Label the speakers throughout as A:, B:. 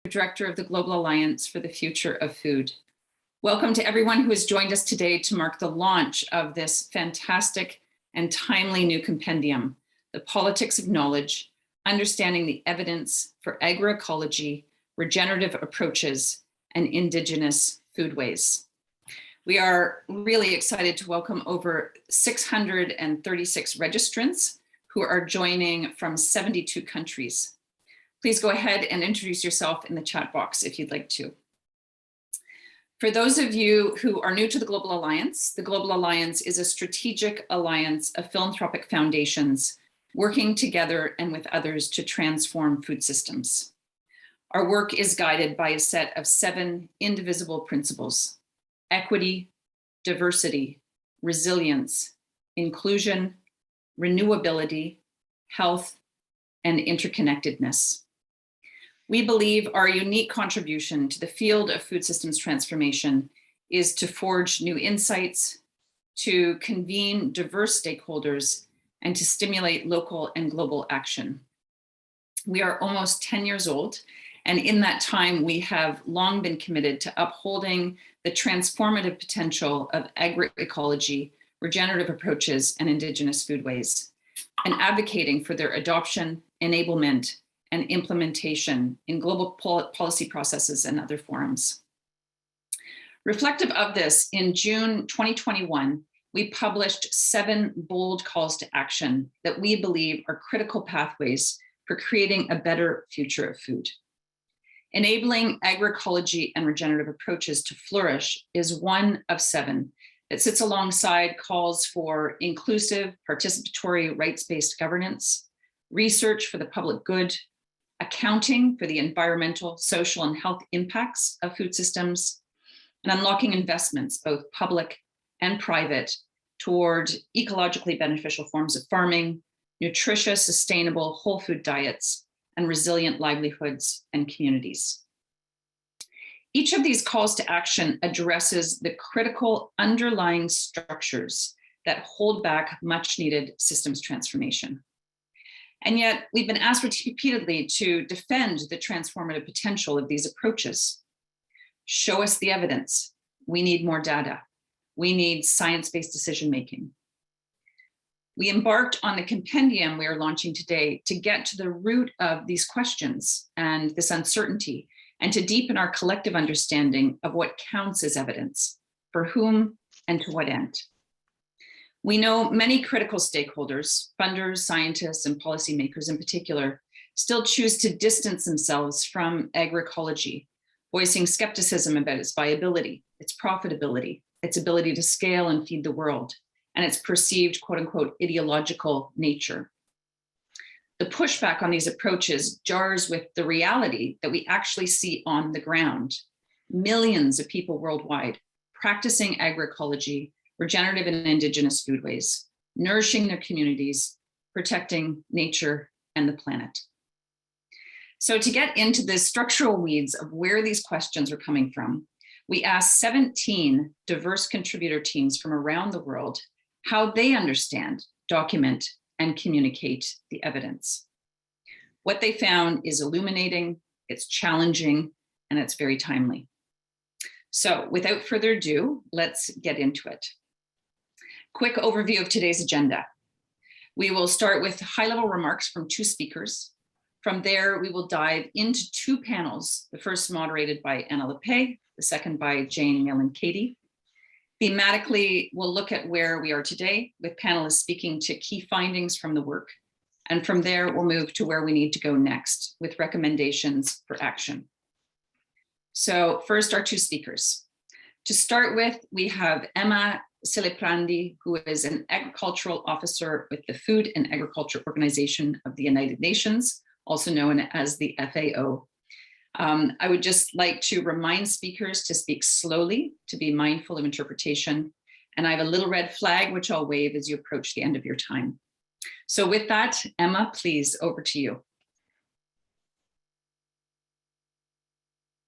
A: Director of the Global Alliance for the Future of Food. Welcome to everyone who has joined us today to mark the launch of this fantastic and timely new compendium, The Politics of Knowledge, Understanding the Evidence for Agroecology, Regenerative Approaches, and Indigenous Foodways. We are really excited to welcome over 636 registrants who are joining from 72 countries. Please go ahead and introduce yourself in the chat box if you'd like to. For those of you who are new to the Global Alliance is a strategic alliance of philanthropic foundations working together and with others to transform food systems. Our work is guided by a set of 7 indivisible principles: equity, diversity, resilience, inclusion, renewability, health, and interconnectedness. We believe our unique contribution to the field of food systems transformation is to forge new insights, to convene diverse stakeholders, and to stimulate local and global action. We are almost 10 years old, and in that time, we have long been committed to upholding the transformative potential of agroecology, regenerative approaches, and Indigenous foodways, and advocating for their adoption, enablement, and implementation in global policy processes and other forums. Reflective of this, in June 2021, we published 7 bold calls to action that we believe are critical pathways for creating a better future of food. Enabling agroecology and regenerative approaches to flourish is one of 7 that sits alongside calls for inclusive, participatory, rights-based governance, research for the public good, accounting for the environmental, social, and health impacts of food systems, and unlocking investments, both public and private, toward ecologically beneficial forms of farming, nutritious, sustainable, whole food diets, and resilient livelihoods and communities. Each of these calls to action addresses the critical underlying structures that hold back much needed systems transformation. And yet we've been asked repeatedly to defend the transformative potential of these approaches. Show us the evidence. We need more data. We need science-based decision-making. We embarked on the compendium we are launching today to get to the root of these questions and this uncertainty, and to deepen our collective understanding of what counts as evidence, for whom and to what end. We know many critical stakeholders, funders, scientists, and policymakers in particular, still choose to distance themselves from agroecology, voicing skepticism about its viability, its profitability, its ability to scale and feed the world, and its perceived, quote unquote, ideological nature. The pushback on these approaches jars with the reality that we actually see on the ground. Millions of people worldwide practicing agroecology, regenerative and Indigenous foodways, nourishing their communities, protecting nature and the planet. So to get into the structural weeds of where these questions are coming from, we asked 17 diverse contributor teams from around the world how they understand, document, and communicate the evidence. What they found is illuminating, it's challenging, and it's very timely. So without further ado, let's get into it. Quick overview of today's agenda. We will start with high-level remarks from 2 speakers. From there, we will dive into 2 panels, the first moderated by Anna Lappe, the second by Jane, Maland, Cady. Thematically, we'll look at where we are today, with panelists speaking to key findings from the work. And from there, we'll move to where we need to go next, with recommendations for action. So first, our 2 speakers. To start with, we have Emma Siliprandi, who is an agricultural officer with the Food and Agriculture Organization of the United Nations, also known as the FAO. I would just like to remind speakers to speak slowly, to be mindful of interpretation. And I have a little red flag, which I'll wave as you approach the end of your time. So with that, Emma, please, over to you.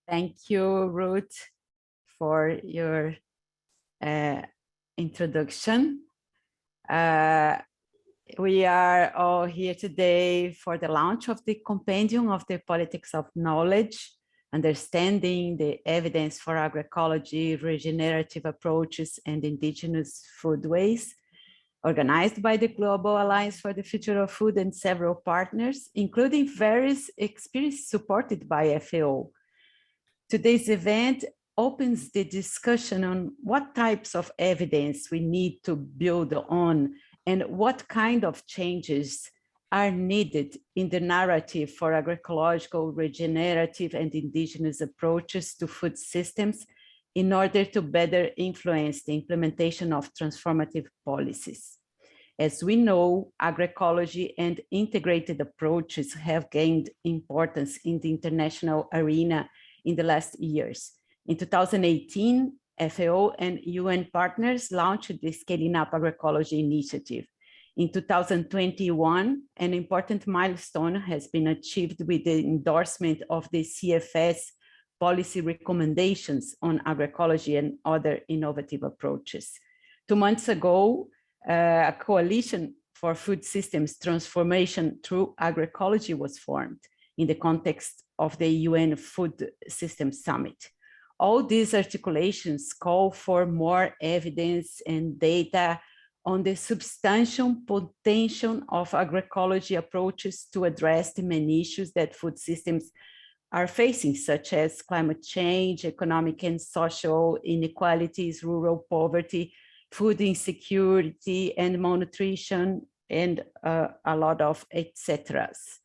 B: Thank you, Ruth, for your introduction. We are all here today for the launch of the Compendium of the Politics of Knowledge, Understanding the Evidence for Agroecology, Regenerative Approaches, and Indigenous Foodways, organized by the Global Alliance for the Future of Food and several partners, including various experiences supported by FAO. Today's event opens the discussion on what types of evidence we need to build on and what kind of changes are needed in the narrative for agroecological, regenerative, and indigenous approaches to food systems in order to better influence the implementation of transformative policies. As we know, agroecology and integrated approaches have gained importance in the international arena in the last years. In 2018, FAO and UN partners launched the Scaling Up Agroecology Initiative. In 2021, an important milestone has been achieved with the endorsement of the CFS policy recommendations on agroecology and other innovative approaches. 2 months ago, a coalition for food systems transformation through agroecology was formed in the context of the UN Food Systems Summit. All these articulations call for more evidence and data on the substantial potential of agroecology approaches to address the many issues that food systems are facing, such as climate change, economic and social inequalities, rural poverty, food insecurity and malnutrition, and a lot of et ceteras.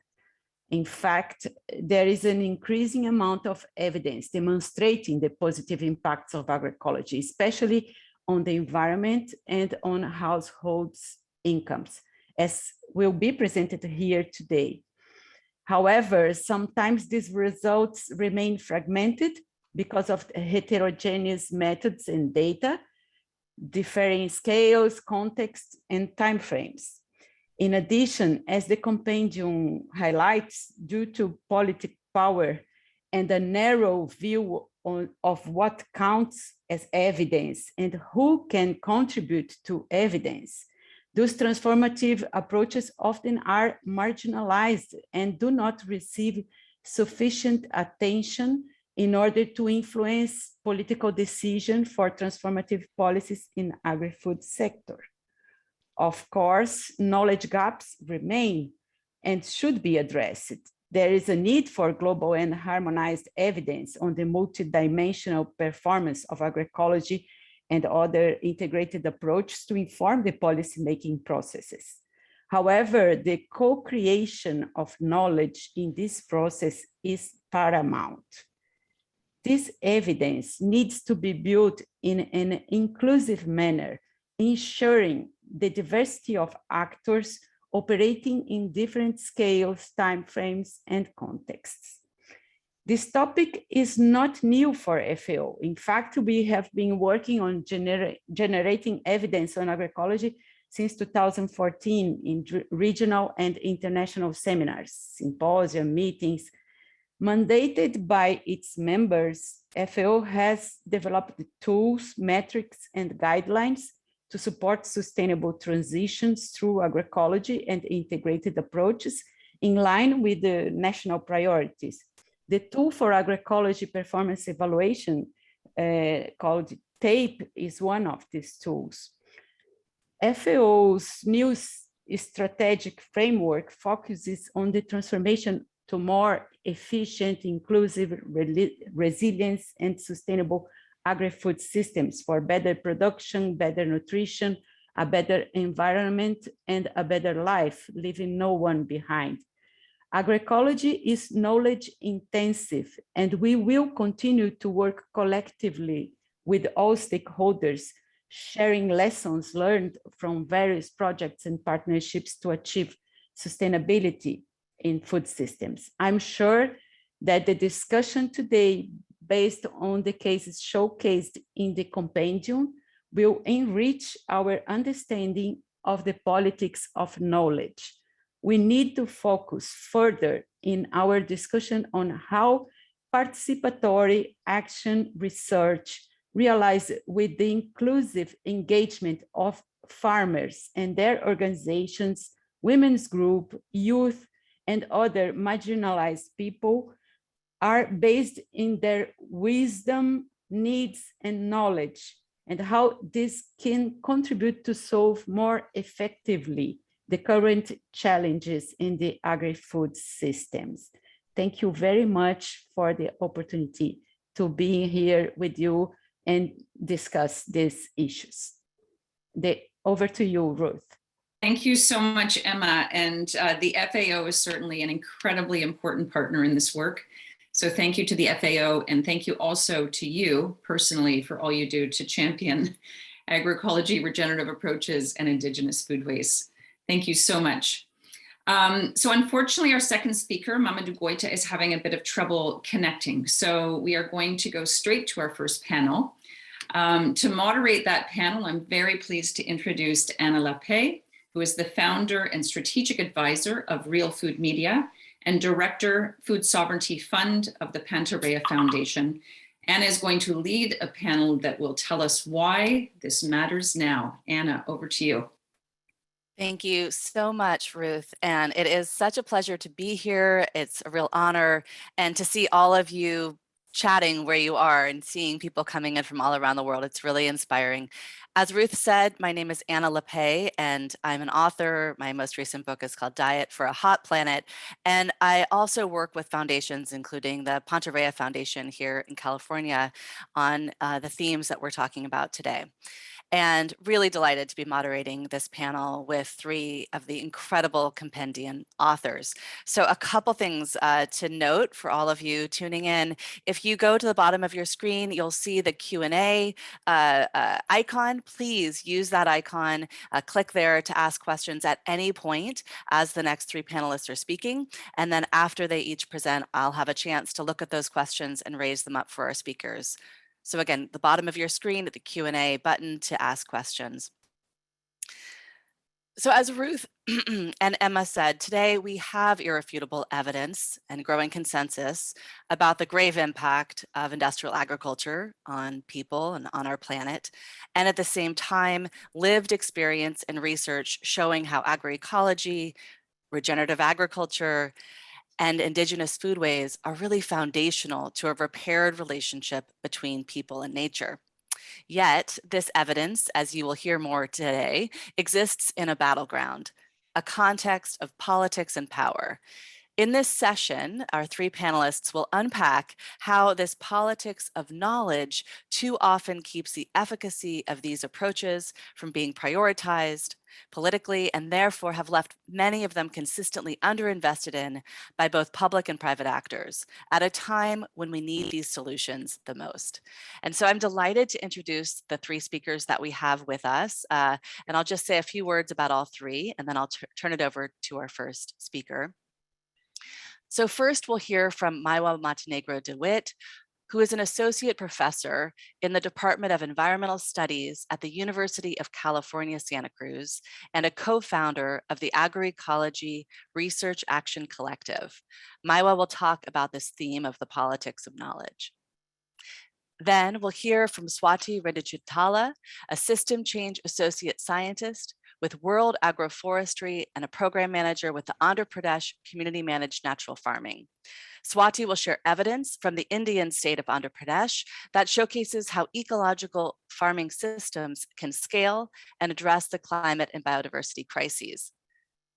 B: In fact, there is an increasing amount of evidence demonstrating the positive impacts of agroecology, especially on the environment and on households' incomes, as will be presented here today. However, sometimes these results remain fragmented because of heterogeneous methods and data, differing scales, contexts, and timeframes. In addition, as the compendium highlights, due to political power and a narrow view of what counts as evidence and who can contribute to evidence, those transformative approaches often are marginalized and do not receive sufficient attention in order to influence political decision for transformative policies in agri-food sector. Of course, knowledge gaps remain and should be addressed. There is a need for global and harmonized evidence on the multidimensional performance of agroecology and other integrated approaches to inform the policymaking processes. However, the co-creation of knowledge in this process is paramount. This evidence needs to be built in an inclusive manner, ensuring the diversity of actors operating in different scales, timeframes, and contexts. This topic is not new for FAO. In fact, we have been working on generating evidence on agroecology since 2014 in regional and international seminars, symposia, meetings. Mandated by its members, FAO has developed tools, metrics, and guidelines to support sustainable transitions through agroecology and integrated approaches in line with the national priorities. The tool for agroecology performance evaluation called TAPE is one of these tools. FAO's new strategic framework focuses on the transformation to more efficient, inclusive, resilience, and sustainable agri-food systems for better production, better nutrition, a better environment, and a better life, leaving no one behind. Agroecology is knowledge intensive, and we will continue to work collectively with all stakeholders, sharing lessons learned from various projects and partnerships to achieve sustainability in food systems. I'm sure that the discussion today, based on the cases showcased in the compendium, will enrich our understanding of the politics of knowledge. We need to focus further in our discussion on how participatory action research realized with the inclusive engagement of farmers and their organizations, women's group, youth, and other marginalized people are based in their wisdom, needs, and knowledge, and how this can contribute to solve more effectively the current challenges in the agri-food systems. Thank you very much for the opportunity to be here with you and discuss these issues. Over to you, Ruth.
A: Thank you so much, Emma. And the FAO is certainly an incredibly important partner in this work. So thank you to the FAO, and thank you also to you personally for all you do to champion agroecology, regenerative approaches, and Indigenous foodways. Thank you so much. So unfortunately, our second speaker, Mamadou Goita, is having a bit of trouble connecting. So we are going to go straight to our first panel. To moderate that panel, I'm very pleased to introduce Anna Lappe, who is the founder and strategic advisor of Real Food Media and Director, Food Sovereignty Fund of the Panta Rhea Foundation. Anna is going to lead a panel that will tell us why this matters now. Anna, over to you.
C: Thank you so much, Ruth. And it is such a pleasure to be here. It's a real honor, and to see all of you chatting where you are and seeing people coming in from all around the world. It's really inspiring. As Ruth said, my name is Anna Lappe, and I'm an author. My most recent book is called Diet for a Hot Planet. And I also work with foundations, including the Panta Rhea Foundation here in California, on the themes that we're talking about today. And really delighted to be moderating this panel with three of the incredible compendium authors. So a couple things to note for all of you tuning in. If you go to the bottom of your screen, you'll see the Q&A icon. Please use that icon, click there to ask questions at any point as the next three panelists are speaking. And then after they each present, I'll have a chance to look at those questions and raise them up for our speakers. So again, the bottom of your screen, the Q&A button to ask questions. So as Ruth and Emma said, today we have irrefutable evidence and growing consensus about the grave impact of industrial agriculture on people and on our planet. And at the same time, lived experience and research showing how agroecology, regenerative agriculture, and Indigenous foodways are really foundational to a repaired relationship between people and nature. Yet, this evidence, as you will hear more today, exists in a battleground, a context of politics and power. In this session, our three panelists will unpack how this politics of knowledge too often keeps the efficacy of these approaches from being prioritized politically, and therefore have left many of them consistently underinvested in by both public and private actors at a time when we need these solutions the most. And so I'm delighted to introduce the three speakers that we have with us. And I'll just say a few words about all three, and then I'll turn it over to our first speaker. So first we'll hear from Maywa Montenegro DeWitt, who is an associate professor in the Department of Environmental Studies at the University of California, Santa Cruz, and a co-founder of the Agroecology Research Action Collective. Maywa will talk about this theme of the politics of knowledge. Then we'll hear from Swati Renduchintala, a system change associate scientist with World Agroforestry and a program manager with the Andhra Pradesh Community Managed Natural Farming. Swati will share evidence from the Indian state of Andhra Pradesh that showcases how ecological farming systems can scale and address the climate and biodiversity crises.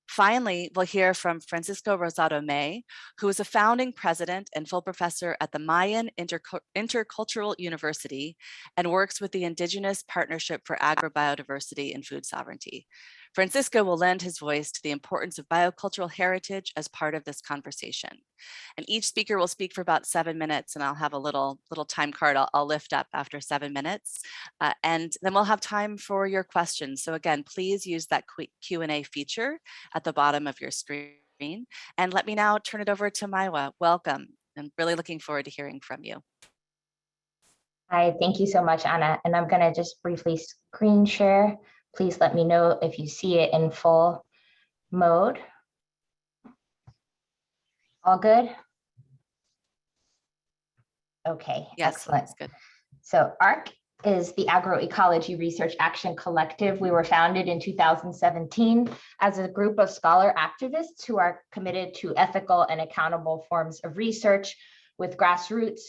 C: Finally, we'll hear from Francisco Rosado-May, who is a founding president and full professor at the Mayan Intercultural University and works with the Indigenous Partnership for Agrobiodiversity and Food Sovereignty. Francisco will lend his voice to the importance of biocultural heritage as part of this conversation. And each speaker will speak for about 7 minutes, and I'll have a little time card I'll lift up after 7 minutes. And then we'll have time for your questions. So again, please use that Q&A feature at the bottom of your screen. And let me now turn it over to Maywa. Welcome. I'm really looking forward to hearing from you.
D: Hi, thank you so much, Anna. And I'm going to just briefly screen share. Please let me know if you see it in full mode. All good? Okay,
C: yes,
D: excellent.
C: That's good.
D: So ARC is the Agroecology Research Action Collective. We were founded in 2017 as a group of scholar activists who are committed to ethical and accountable forms of research with grassroots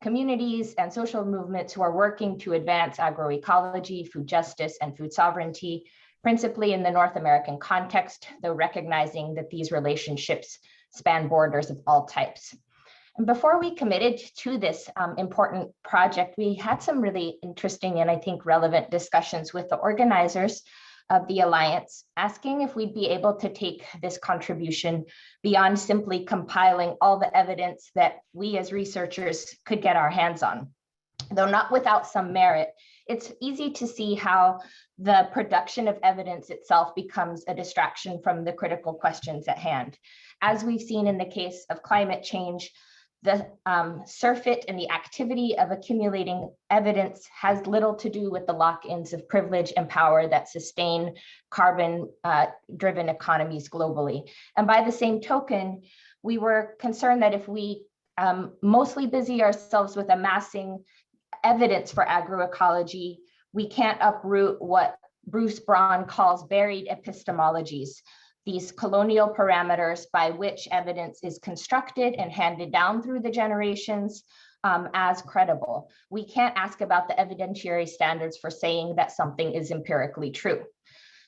D: communities and social movements who are working to advance agroecology, food justice, and food sovereignty, principally in the North American context, though recognizing that these relationships span borders of all types. And before we committed to this important project, we had some really interesting and I think relevant discussions with the organizers of the Alliance, asking if we'd be able to take this contribution beyond simply compiling all the evidence that we as researchers could get our hands on. Though not without some merit, it's easy to see how the production of evidence itself becomes a distraction from the critical questions at hand. As we've seen in the case of climate change, the surfeit and the activity of accumulating evidence has little to do with the lock-ins of privilege and power that sustain carbon-driven economies globally. And by the same token, we were concerned that if we mostly busy ourselves with amassing evidence for agroecology, we can't uproot what Bruce Braun calls buried epistemologies, these colonial parameters by which evidence is constructed and handed down through the generations as credible. We can't ask about the evidentiary standards for saying that something is empirically true.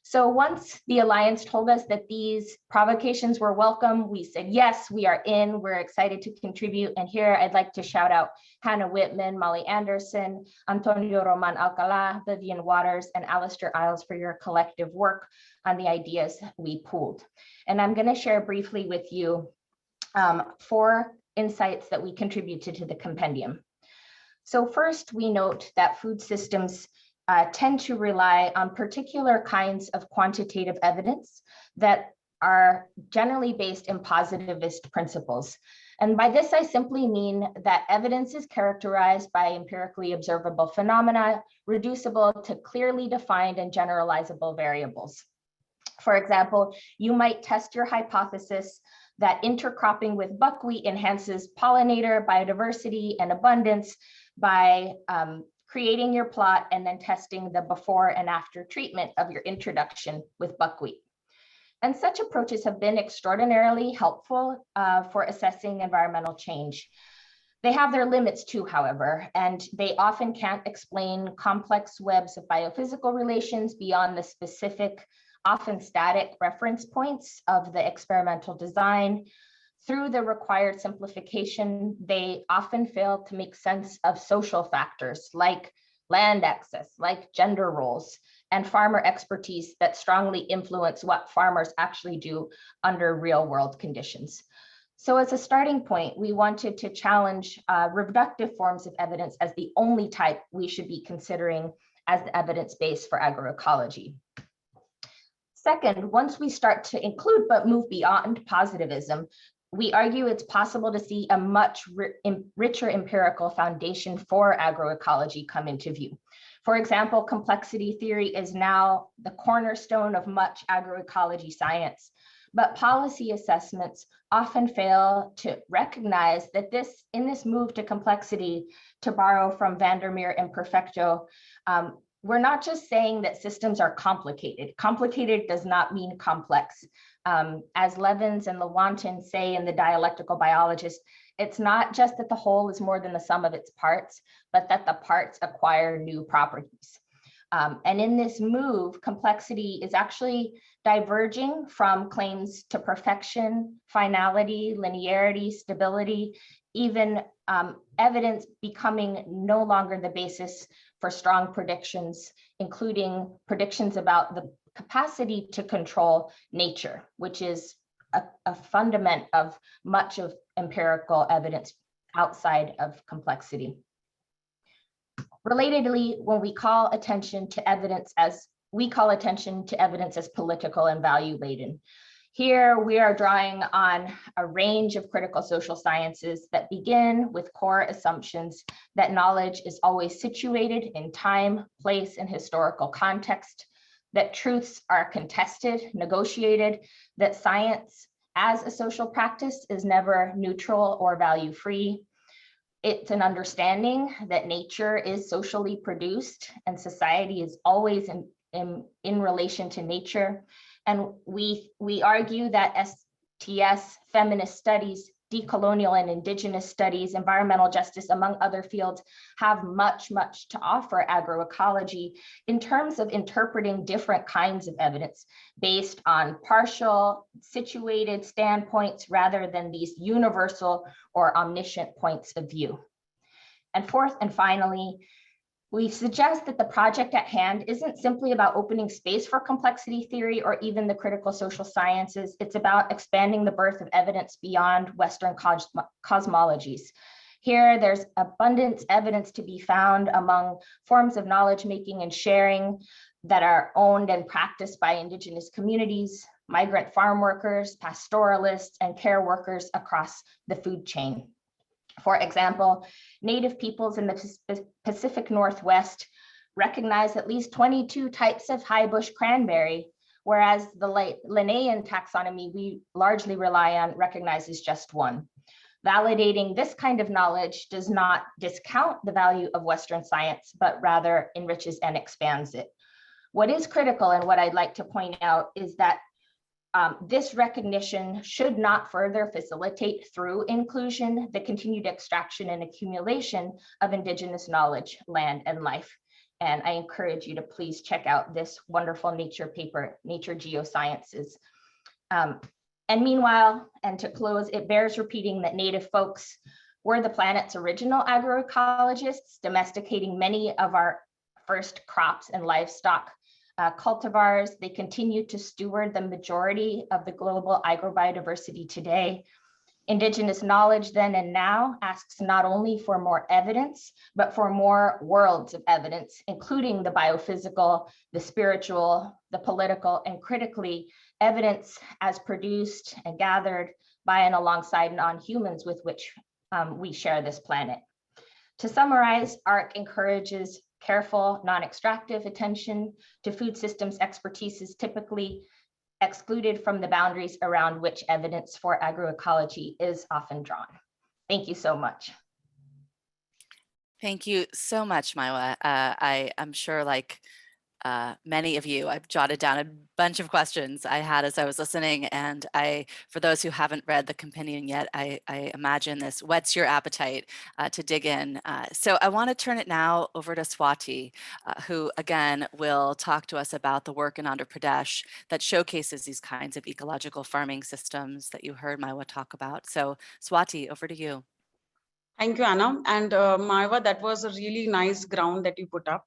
D: So once the Alliance told us that these provocations were welcome, we said, yes, we are in, we're excited to contribute. And here I'd like to shout out Hannah Whitman, Molly Anderson, Antonio Roman Alcala, Vivian Waters, and Alistair Isles for your collective work on the ideas we pooled. And I'm gonna share briefly with you 4 insights that we contributed to the compendium. So first, we note that food systems tend to rely on particular kinds of quantitative evidence that are generally based in positivist principles. And by this, I simply mean that evidence is characterized by empirically observable phenomena, reducible to clearly defined and generalizable variables. For example, you might test your hypothesis that intercropping with buckwheat enhances pollinator biodiversity and abundance by creating your plot and then testing the before and after treatment of your introduction with buckwheat. And such approaches have been extraordinarily helpful for assessing environmental change. They have their limits too, however, and they often can't explain complex webs of biophysical relations beyond the specific, often static reference points of the experimental design. Through the required simplification, they often fail to make sense of social factors like land access, like gender roles, and farmer expertise that strongly influence what farmers actually do under real world conditions. So as a starting point, we wanted to challenge reductive forms of evidence as the only type we should be considering as the evidence base for agroecology. Second, once we start to include but move beyond positivism, we argue it's possible to see a much richer empirical foundation for agroecology come into view. For example, complexity theory is now the cornerstone of much agroecology science, but policy assessments often fail to recognize that in this move to complexity, to borrow from Vandermeer and Perfecto, we're not just saying that systems are complicated. Complicated does not mean complex. As Levins and Lewontin say in The Dialectical Biologist, it's not just that the whole is more than the sum of its parts, but that the parts acquire new properties. And in this move, complexity is actually diverging from claims to perfection, finality, linearity, stability, even evidence becoming no longer the basis for strong predictions, including predictions about the capacity to control nature, which is a fundament of much of empirical evidence outside of complexity. Relatedly, when we call attention to evidence as political and value laden. Here we are drawing on a range of critical social sciences that begin with core assumptions that knowledge is always situated in time, place, and historical context, that truths are contested, negotiated, that science as a social practice is never neutral or value-free. It's an understanding that nature is socially produced and society is always in relation to nature. And we argue that STS feminist studies decolonial and indigenous studies, environmental justice, among other fields, have much to offer agroecology in terms of interpreting different kinds of evidence based on partial, situated standpoints rather than these universal or omniscient points of view. And fourth and finally, we suggest that the project at hand isn't simply about opening space for complexity theory or even the critical social sciences. It's about expanding the birth of evidence beyond Western cosmologies. Here, there's abundant evidence to be found among forms of knowledge making and sharing that are owned and practiced by indigenous communities, migrant farm workers, pastoralists, and care workers across the food chain. For example, Native peoples in the Pacific Northwest recognize at least 22 types of high bush cranberry, whereas the Linnaean taxonomy we largely rely on recognizes just one. Validating this kind of knowledge does not discount the value of Western science, but rather enriches and expands it. What is critical and what I'd like to point out is that this recognition should not further facilitate through inclusion the continued extraction and accumulation of indigenous knowledge, land, and life. And I encourage you to please check out this wonderful Nature paper, Nature Geosciences. And meanwhile, and to close, it bears repeating that Native folks were the planet's original agroecologists, domesticating many of our first crops and livestock cultivars. They continue to steward the majority of the global agrobiodiversity today. Indigenous knowledge then and now asks not only for more evidence, but for more worlds of evidence, including the biophysical, the spiritual, the political, and critically, evidence as produced and gathered by and alongside non-humans with which we share this planet. To summarize, ARC encourages careful, non-extractive attention to food systems expertise is typically excluded from the boundaries around which evidence for agroecology is often drawn. Thank you so much.
C: Thank you so much, Maywa. I'm sure, like many of you, I've jotted down a bunch of questions I had as I was listening, and for those who haven't read the compendium yet, I imagine this whets your appetite to dig in. So I want to turn it now over to Swati, who again will talk to us about the work in Andhra Pradesh that showcases these kinds of ecological farming systems that you heard Maywa talk about. So Swati, over to you.
E: Thank you, Anna. And Maywa, that was a really nice ground that you put up.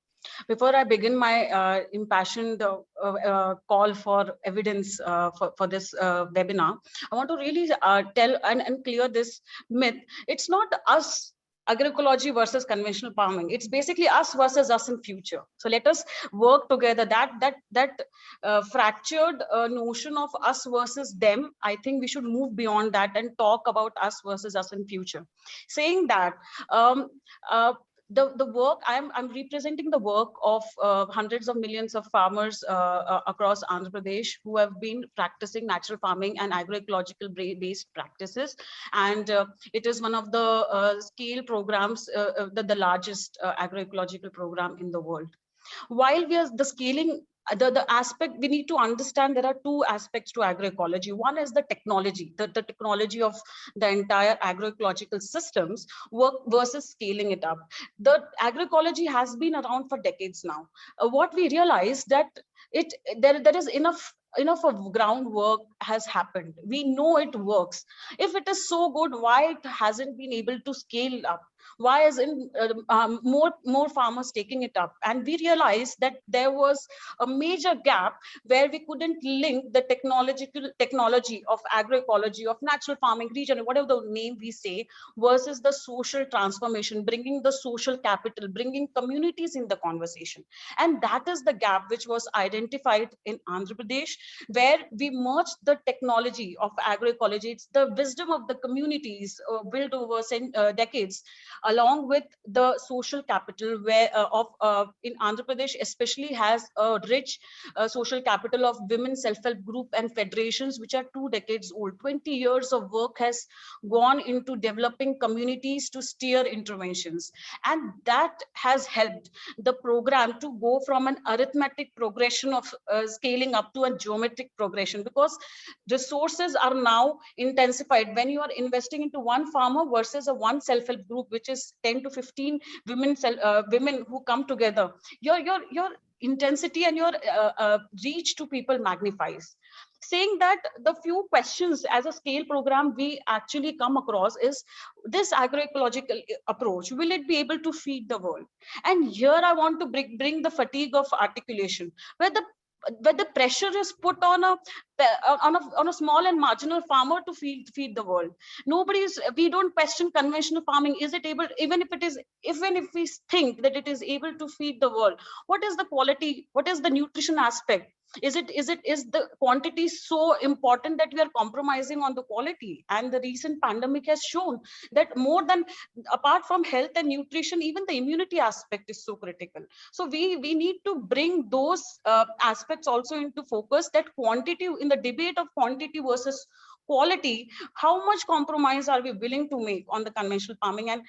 E: Before I begin my impassioned call for evidence for this webinar, I want to really tell and clear this myth. It's not us, agroecology versus conventional farming. It's basically us versus us in future. So let us work together. That fractured notion of us versus them, I think we should move beyond that and talk about us versus us in future. Saying that, the work, I'm representing the work of hundreds of millions of farmers across Andhra Pradesh who have been practicing natural farming and agroecological based practices. And it is one of the scale programs, the largest agroecological program in the world. While we are the scaling, the aspect we need to understand, there are two aspects to agroecology. One is the technology, the technology of the entire agroecological systems work versus scaling it up. The agroecology has been around for decades now. What we realize that there is enough of groundwork has happened. We know it works. If it is so good, why it hasn't been able to scale up? Why isn't more farmers taking it up? And we realized that there was a major gap where we couldn't link the technology of agroecology, of natural farming, region, whatever the name we say, versus the social transformation, bringing the social capital, bringing communities in the conversation. And that is the gap which was identified in Andhra Pradesh, where we merged the technology of agroecology. It's the wisdom of the communities built over decades along with the social capital where in Andhra Pradesh especially has a rich social capital of women self-help group and federations, which are 2 decades old. 20 years of work has gone into developing communities to steer interventions. And that has helped the program to go from an arithmetic progression of scaling up to a geometric progression, because resources are now intensified. When you are investing into one farmer versus a one self-help group, which is 10 to 15 women who come together, your intensity and your reach to people magnifies. Saying that, the few questions as a scale program we actually come across is this agroecological approach, will it be able to feed the world? And here I want to bring the fatigue of articulation, where the pressure is put on a small and marginal farmer to feed the world. We don't question conventional farming. Is it able, even if we think that it is able to feed the world, what is the quality, what is the nutrition aspect? Is the quantity so important that we are compromising on the quality? And the recent pandemic has shown that more than, apart from health and nutrition, even the immunity aspect is so critical. So we need to bring those aspects also into focus, that quantity, in the debate of quantity versus quality, how much compromise are we willing to make on the conventional farming? And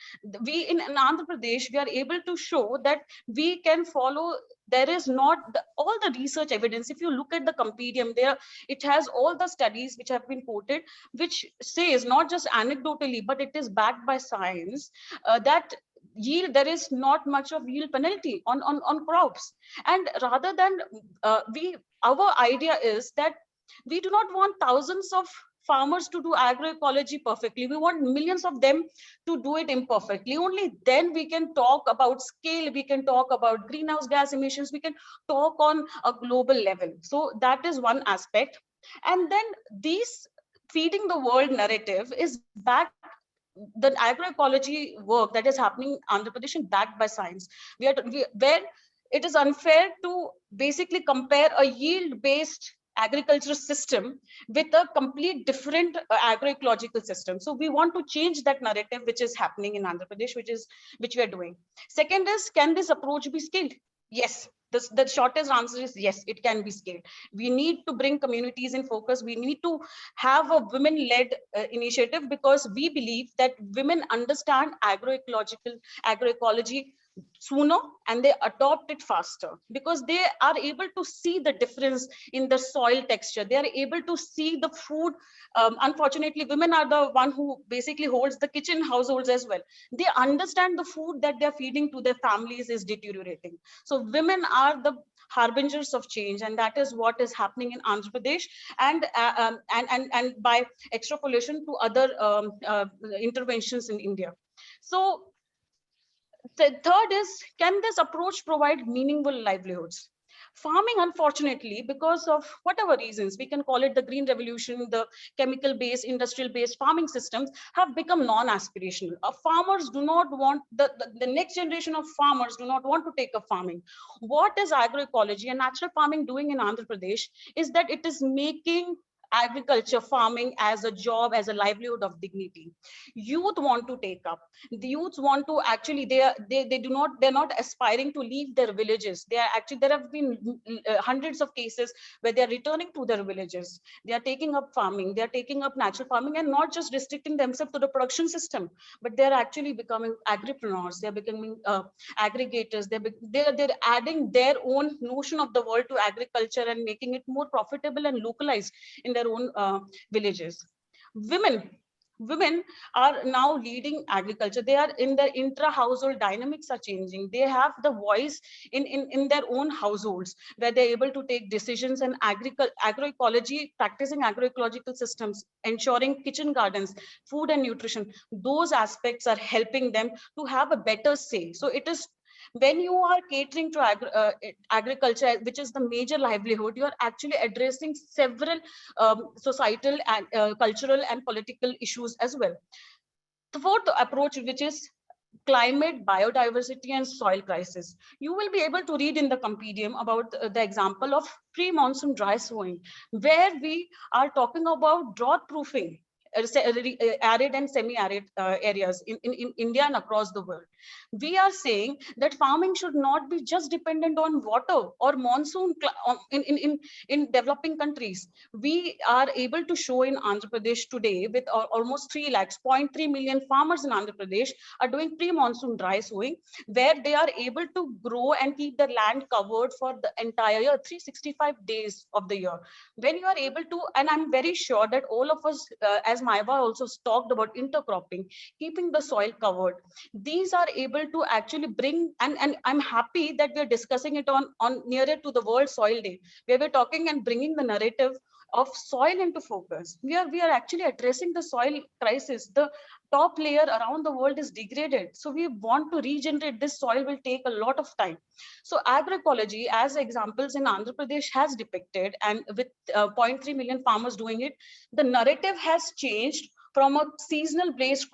E: we in Andhra Pradesh, we are able to show that we can follow. There is not all the research evidence. If you look at the compendium there, it has all the studies which have been quoted, which says, not just anecdotally, but it is backed by science, that yield, there is not much of yield penalty on crops. And rather than our idea is that we do not want thousands of farmers to do agroecology perfectly. We want millions of them to do it imperfectly. Only then we can talk about scale, we can talk about greenhouse gas emissions, we can talk on a global level. So that is one aspect. And then these feeding the world narrative is backed, the agroecology work that is happening in Andhra Pradesh is backed by science. Where it is unfair to basically compare a yield-based agricultural system with a complete different agroecological system. So we want to change that narrative, which is happening in Andhra Pradesh, which we are doing. Second is, can this approach be scaled? Yes. The shortest answer is yes, it can be scaled. We need to bring communities in focus. We need to have a women-led initiative, because we believe that women understand agroecology sooner and they adopt it faster, because they are able to see the difference in the soil texture. They are able to see the food. Unfortunately, women are the one who basically holds the kitchen households as well. They understand the food that they're feeding to their families is deteriorating. So women are the harbingers of change, and that is what is happening in Andhra Pradesh, and by extrapolation to other interventions in India. So the third is, can this approach provide meaningful livelihoods? Farming, unfortunately, because of whatever reasons, we can call it the green revolution, the chemical-based, industrial-based farming systems have become non-aspirational. Farmers do not want, the next generation of farmers do not want to take up farming. What is agroecology and natural farming doing in Andhra Pradesh is that it is making agriculture, farming as a job, as a livelihood of dignity. Youth want to take up. The youths want to actually, they're not aspiring to leave their villages. They are actually, there have been hundreds of cases where they are returning to their villages. They are taking up farming. They are taking up natural farming, and not just restricting themselves to the production system, but they are actually becoming agripreneurs. They are becoming aggregators. They're adding their own notion of the world to agriculture and making it more profitable and localized in their own villages. Women are now leading agriculture. They are in their intra-household dynamics are changing. They have the voice in their own households, where they're able to take decisions, and agroecology, practicing agroecological systems, ensuring kitchen gardens, food and nutrition. Those aspects are helping them to have a better say. So it is, when you are catering to agriculture, which is the major livelihood, you are actually addressing several societal and cultural and political issues as well. The fourth approach, which is climate, biodiversity, and soil crisis. You will be able to read in the compendium about the example of pre-monsoon dry sowing, where we are talking about drought proofing. arid and semi-arid areas in India and across the world. We are saying that farming should not be just dependent on water or monsoon in developing countries. We are able to show in Andhra Pradesh today with almost 3 lakhs, 0.3 million farmers in Andhra Pradesh are doing pre-monsoon dry sowing, where they are able to grow and keep the land covered for the entire year, 365 days of the year. When you are able to, and I'm very sure that all of us, as Maywa also talked about intercropping, keeping the soil covered, these are able to actually bring, and I'm happy that we're discussing it on nearer to the World Soil Day, where we're talking and bringing the narrative of soil into focus. We are actually addressing the soil crisis. The top layer around the world is degraded. So we want to regenerate this soil, will take a lot of time. So agroecology, as examples in Andhra Pradesh has depicted, and with 0.3 million farmers doing it, the narrative has changed from a seasonal based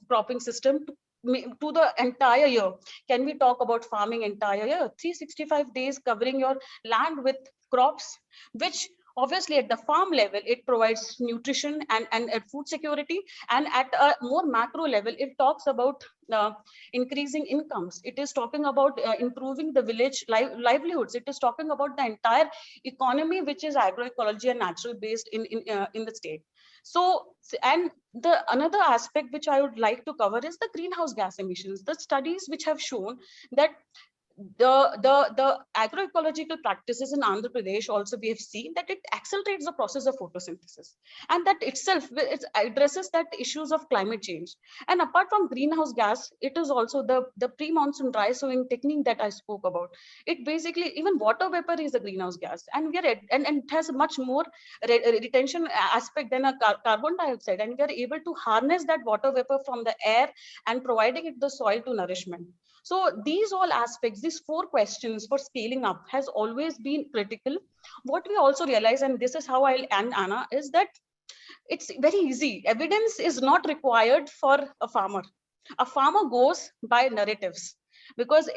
E: cropping system to the entire year. Can we talk about farming entire year? 365 days covering your land with crops, which obviously at the farm level, it provides nutrition and food security. And at a more macro level, it talks about increasing incomes. It is talking about improving the village livelihoods. It is talking about the entire economy, which is agroecology and natural based in the state. So, and the another aspect which I would like to cover is the greenhouse gas emissions. The studies which have shown that the agroecological practices in Andhra Pradesh also, we have seen that it accelerates the process of photosynthesis, and that itself it addresses that issues of climate change. And apart from greenhouse gas, it is also the pre-monsoon dry sowing technique that I spoke about. It basically, even water vapor is a greenhouse gas, and we are and it has a much more retention aspect than a carbon dioxide, and we are able to harness that water vapor from the air and providing it the soil to nourishment. So these all aspects, these 4 questions for scaling up has always been critical. What we also realize, and this is how I'll end, Anna, is that it's very easy. Evidence is not required for a farmer. A farmer goes by narratives, because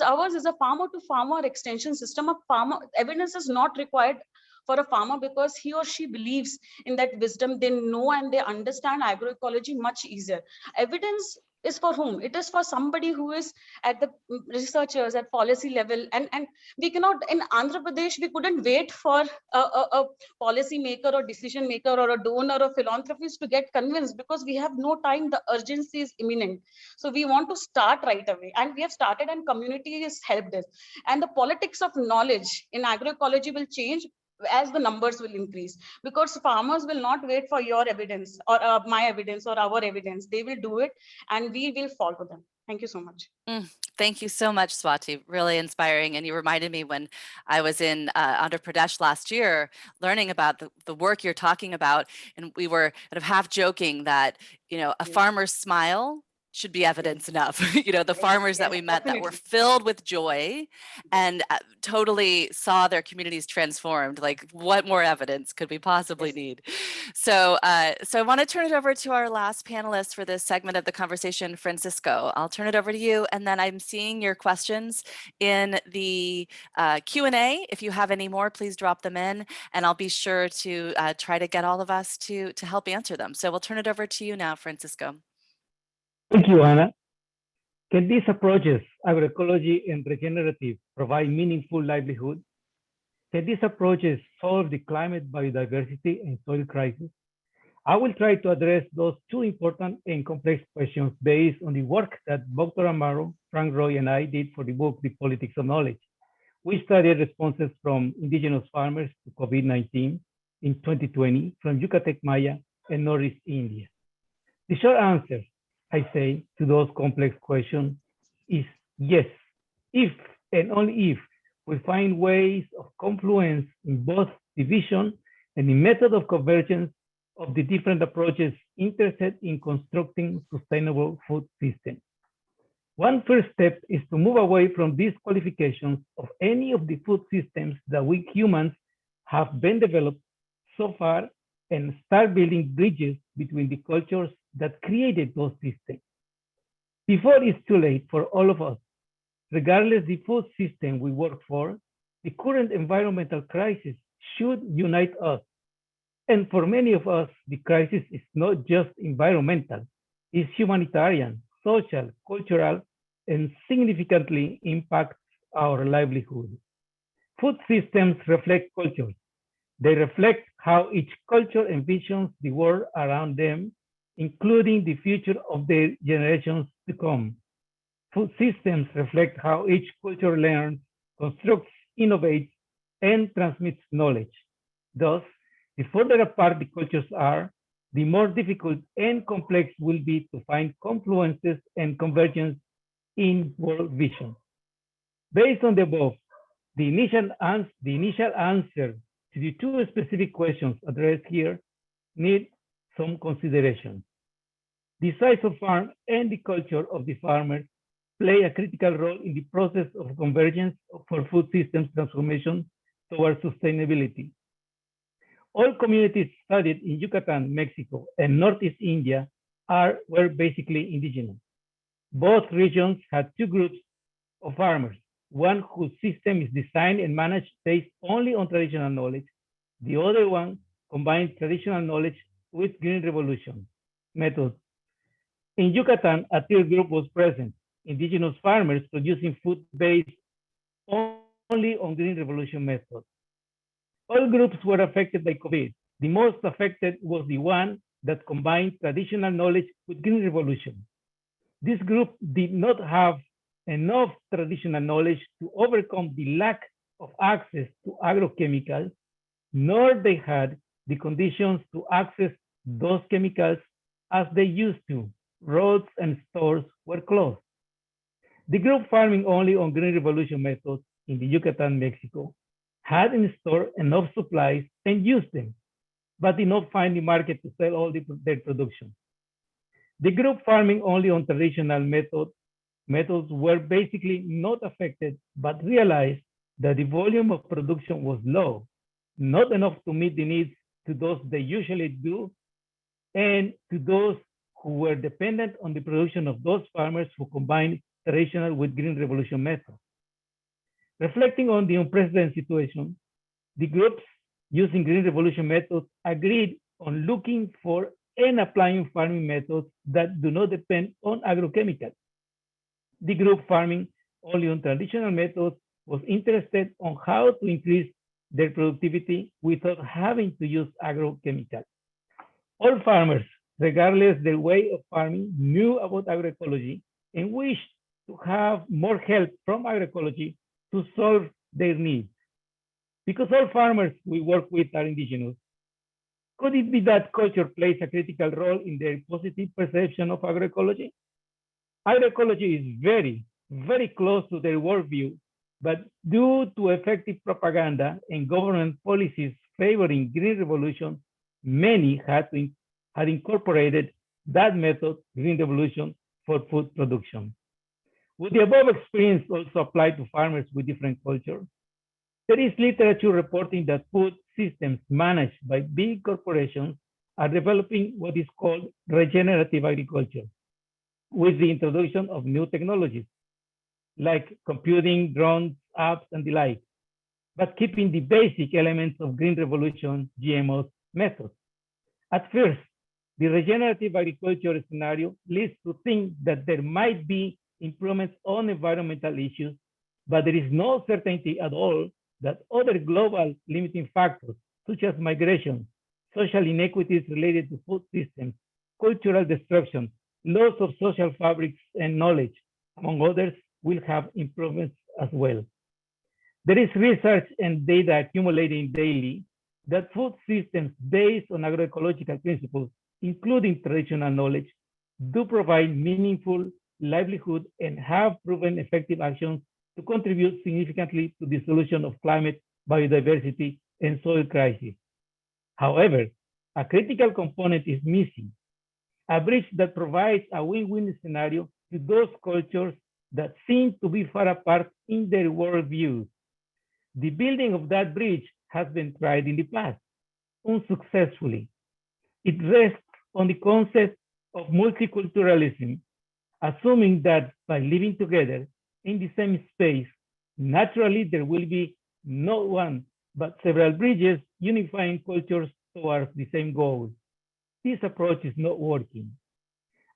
E: ours is a farmer to farmer extension system. A farmer evidence is not required for a farmer, because he or she believes in that wisdom. They know and they understand agroecology much easier. Evidence is for whom? It is for somebody who is at the researchers at policy level. And we cannot, in Andhra Pradesh, we couldn't wait for a policy maker or decision maker or a donor or philanthropist to get convinced, because we have no time. The urgency is imminent. So we want to start right away. And we have started, and community has helped us. And the politics of knowledge in agroecology will change as the numbers will increase, because farmers will not wait for your evidence or my evidence or our evidence. They will do it, and we will follow them. Thank you so much.
C: Thank you so much, Swati. Really inspiring. And you reminded me when I was in Andhra Pradesh last year, learning about the work you're talking about. And we were kind of half joking that, you know, a farmer's smile should be evidence enough. You know, the farmers that we met that were filled with joy and totally saw their communities transformed. Like, what more evidence could we possibly need? So, so I want to turn it over to our last panelist for this segment of the conversation, Francisco. I'll turn it over to you, and then I'm seeing your questions in the Q&A. If you have any more, please drop them in, and I'll be sure to try to get all of us to help answer them. So we'll turn it over to you now, Francisco.
F: Thank you, Anna. Can these approaches, agroecology and regenerative, provide meaningful livelihood? Can these approaches solve the climate, biodiversity, and soil crisis? I will try to address those 2 important and complex questions based on the work that Dr. Amaury, Frank Roy, and I did for the book, The Politics of Knowledge. We studied responses from indigenous farmers to COVID-19 in 2020 from Yucatec Maya and Northeast India. The short answer, I say, to those complex questions is yes, if and only if we find ways of confluence in both the vision and the method of convergence of the different approaches interested in constructing sustainable food systems. One first step is to move away from these qualifications of any of the food systems that we humans have been developed so far and start building bridges between the cultures that created those systems. Before it's too late for all of us, regardless the food system we work for, the current environmental crisis should unite us. And for many of us, the crisis is not just environmental, it's humanitarian, social, cultural, and significantly impacts our livelihood. Food systems reflect cultures. They reflect how each culture envisions the world around them, including the future of their generations to come. Food systems reflect how each culture learns, constructs, innovates, and transmits knowledge. Thus, the further apart the cultures are, the more difficult and complex will be to find confluences and convergence in world vision. Based on the above, the initial answer to the two specific questions addressed here need some consideration. The size of farm and the culture of the farmers play a critical role in the process of convergence for food systems transformation towards sustainability. All communities studied in Yucatan, Mexico, and Northeast India were basically indigenous. Both regions had two groups of farmers, one whose system is designed and managed based only on traditional knowledge. The other one combined traditional knowledge with Green Revolution methods. In Yucatan, a third group was present, indigenous farmers producing food based only on Green Revolution methods. All groups were affected by COVID. The most affected was the one that combined traditional knowledge with Green Revolution. This group did not have enough traditional knowledge to overcome the lack of access to agrochemicals, nor they had the conditions to access those chemicals as they used to. Roads and stores were closed. The group farming only on Green Revolution methods in the Yucatan, Mexico, had in store enough supplies and used them, but did not find the market to sell all their production. The group farming only on traditional methods were basically not affected, but realized that the volume of production was low, not enough to meet the needs to those they usually do, and to those who were dependent on the production of those farmers who combined traditional with Green Revolution methods. Reflecting on the unprecedented situation, the groups using Green Revolution methods agreed on looking for and applying farming methods that do not depend on agrochemicals. The group farming only on traditional methods was interested on how to increase their productivity without having to use agrochemicals. All farmers, regardless their way of farming, knew about agroecology and wished to have more help from agroecology to solve their needs. Because all farmers we work with are indigenous, could it be that culture plays a critical role in their positive perception of agroecology? Agroecology is very, very close to their worldview, but due to effective propaganda and government policies favoring Green Revolution, many had incorporated that method, Green Revolution, for food production. Would the above experience also apply to farmers with different cultures? There is literature reporting that food systems managed by big corporations are developing what is called regenerative agriculture, with the introduction of new technologies like computing, drones, apps, and the like, but keeping the basic elements of Green Revolution GMOs methods. At first, the regenerative agriculture scenario leads to think that there might be improvements on environmental issues, but there is no certainty at all that other global limiting factors, such as migration, social inequities related to food systems, cultural destruction, loss of social fabrics and knowledge, among others, will have improvements as well. There is research and data accumulating daily that food systems based on agroecological principles, including traditional knowledge, do provide meaningful livelihood and have proven effective actions to contribute significantly to the solution of climate, biodiversity, and soil crisis. However, a critical component is missing, a bridge that provides a win-win scenario to those cultures that seem to be far apart in their worldviews. The building of that bridge has been tried in the past, unsuccessfully. It rests on the concept of multiculturalism, assuming that by living together in the same space, naturally there will be not one, but several bridges unifying cultures towards the same goal. This approach is not working.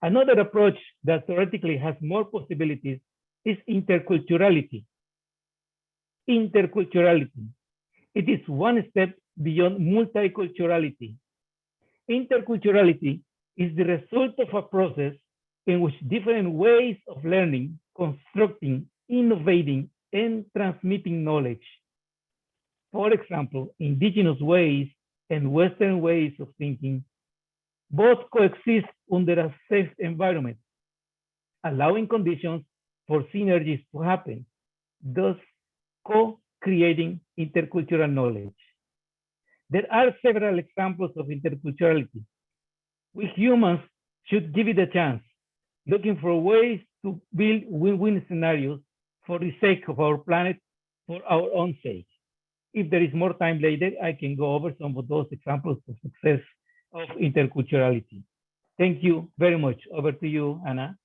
F: Another approach that theoretically has more possibilities is interculturality. Interculturality. It is one step beyond multiculturality. Interculturality is the result of a process in which different ways of learning, constructing, innovating, and transmitting knowledge. For example, indigenous ways and Western ways of thinking both coexist under a safe environment, allowing conditions for synergies to happen, thus co-creating intercultural knowledge. There are several examples of interculturality. We humans should give it a chance, looking for ways to build win-win scenarios for the sake of our planet, for our own sake. If there is more time later, I can go over some of those examples of success of interculturality. Thank you very much. Over to you, Anna.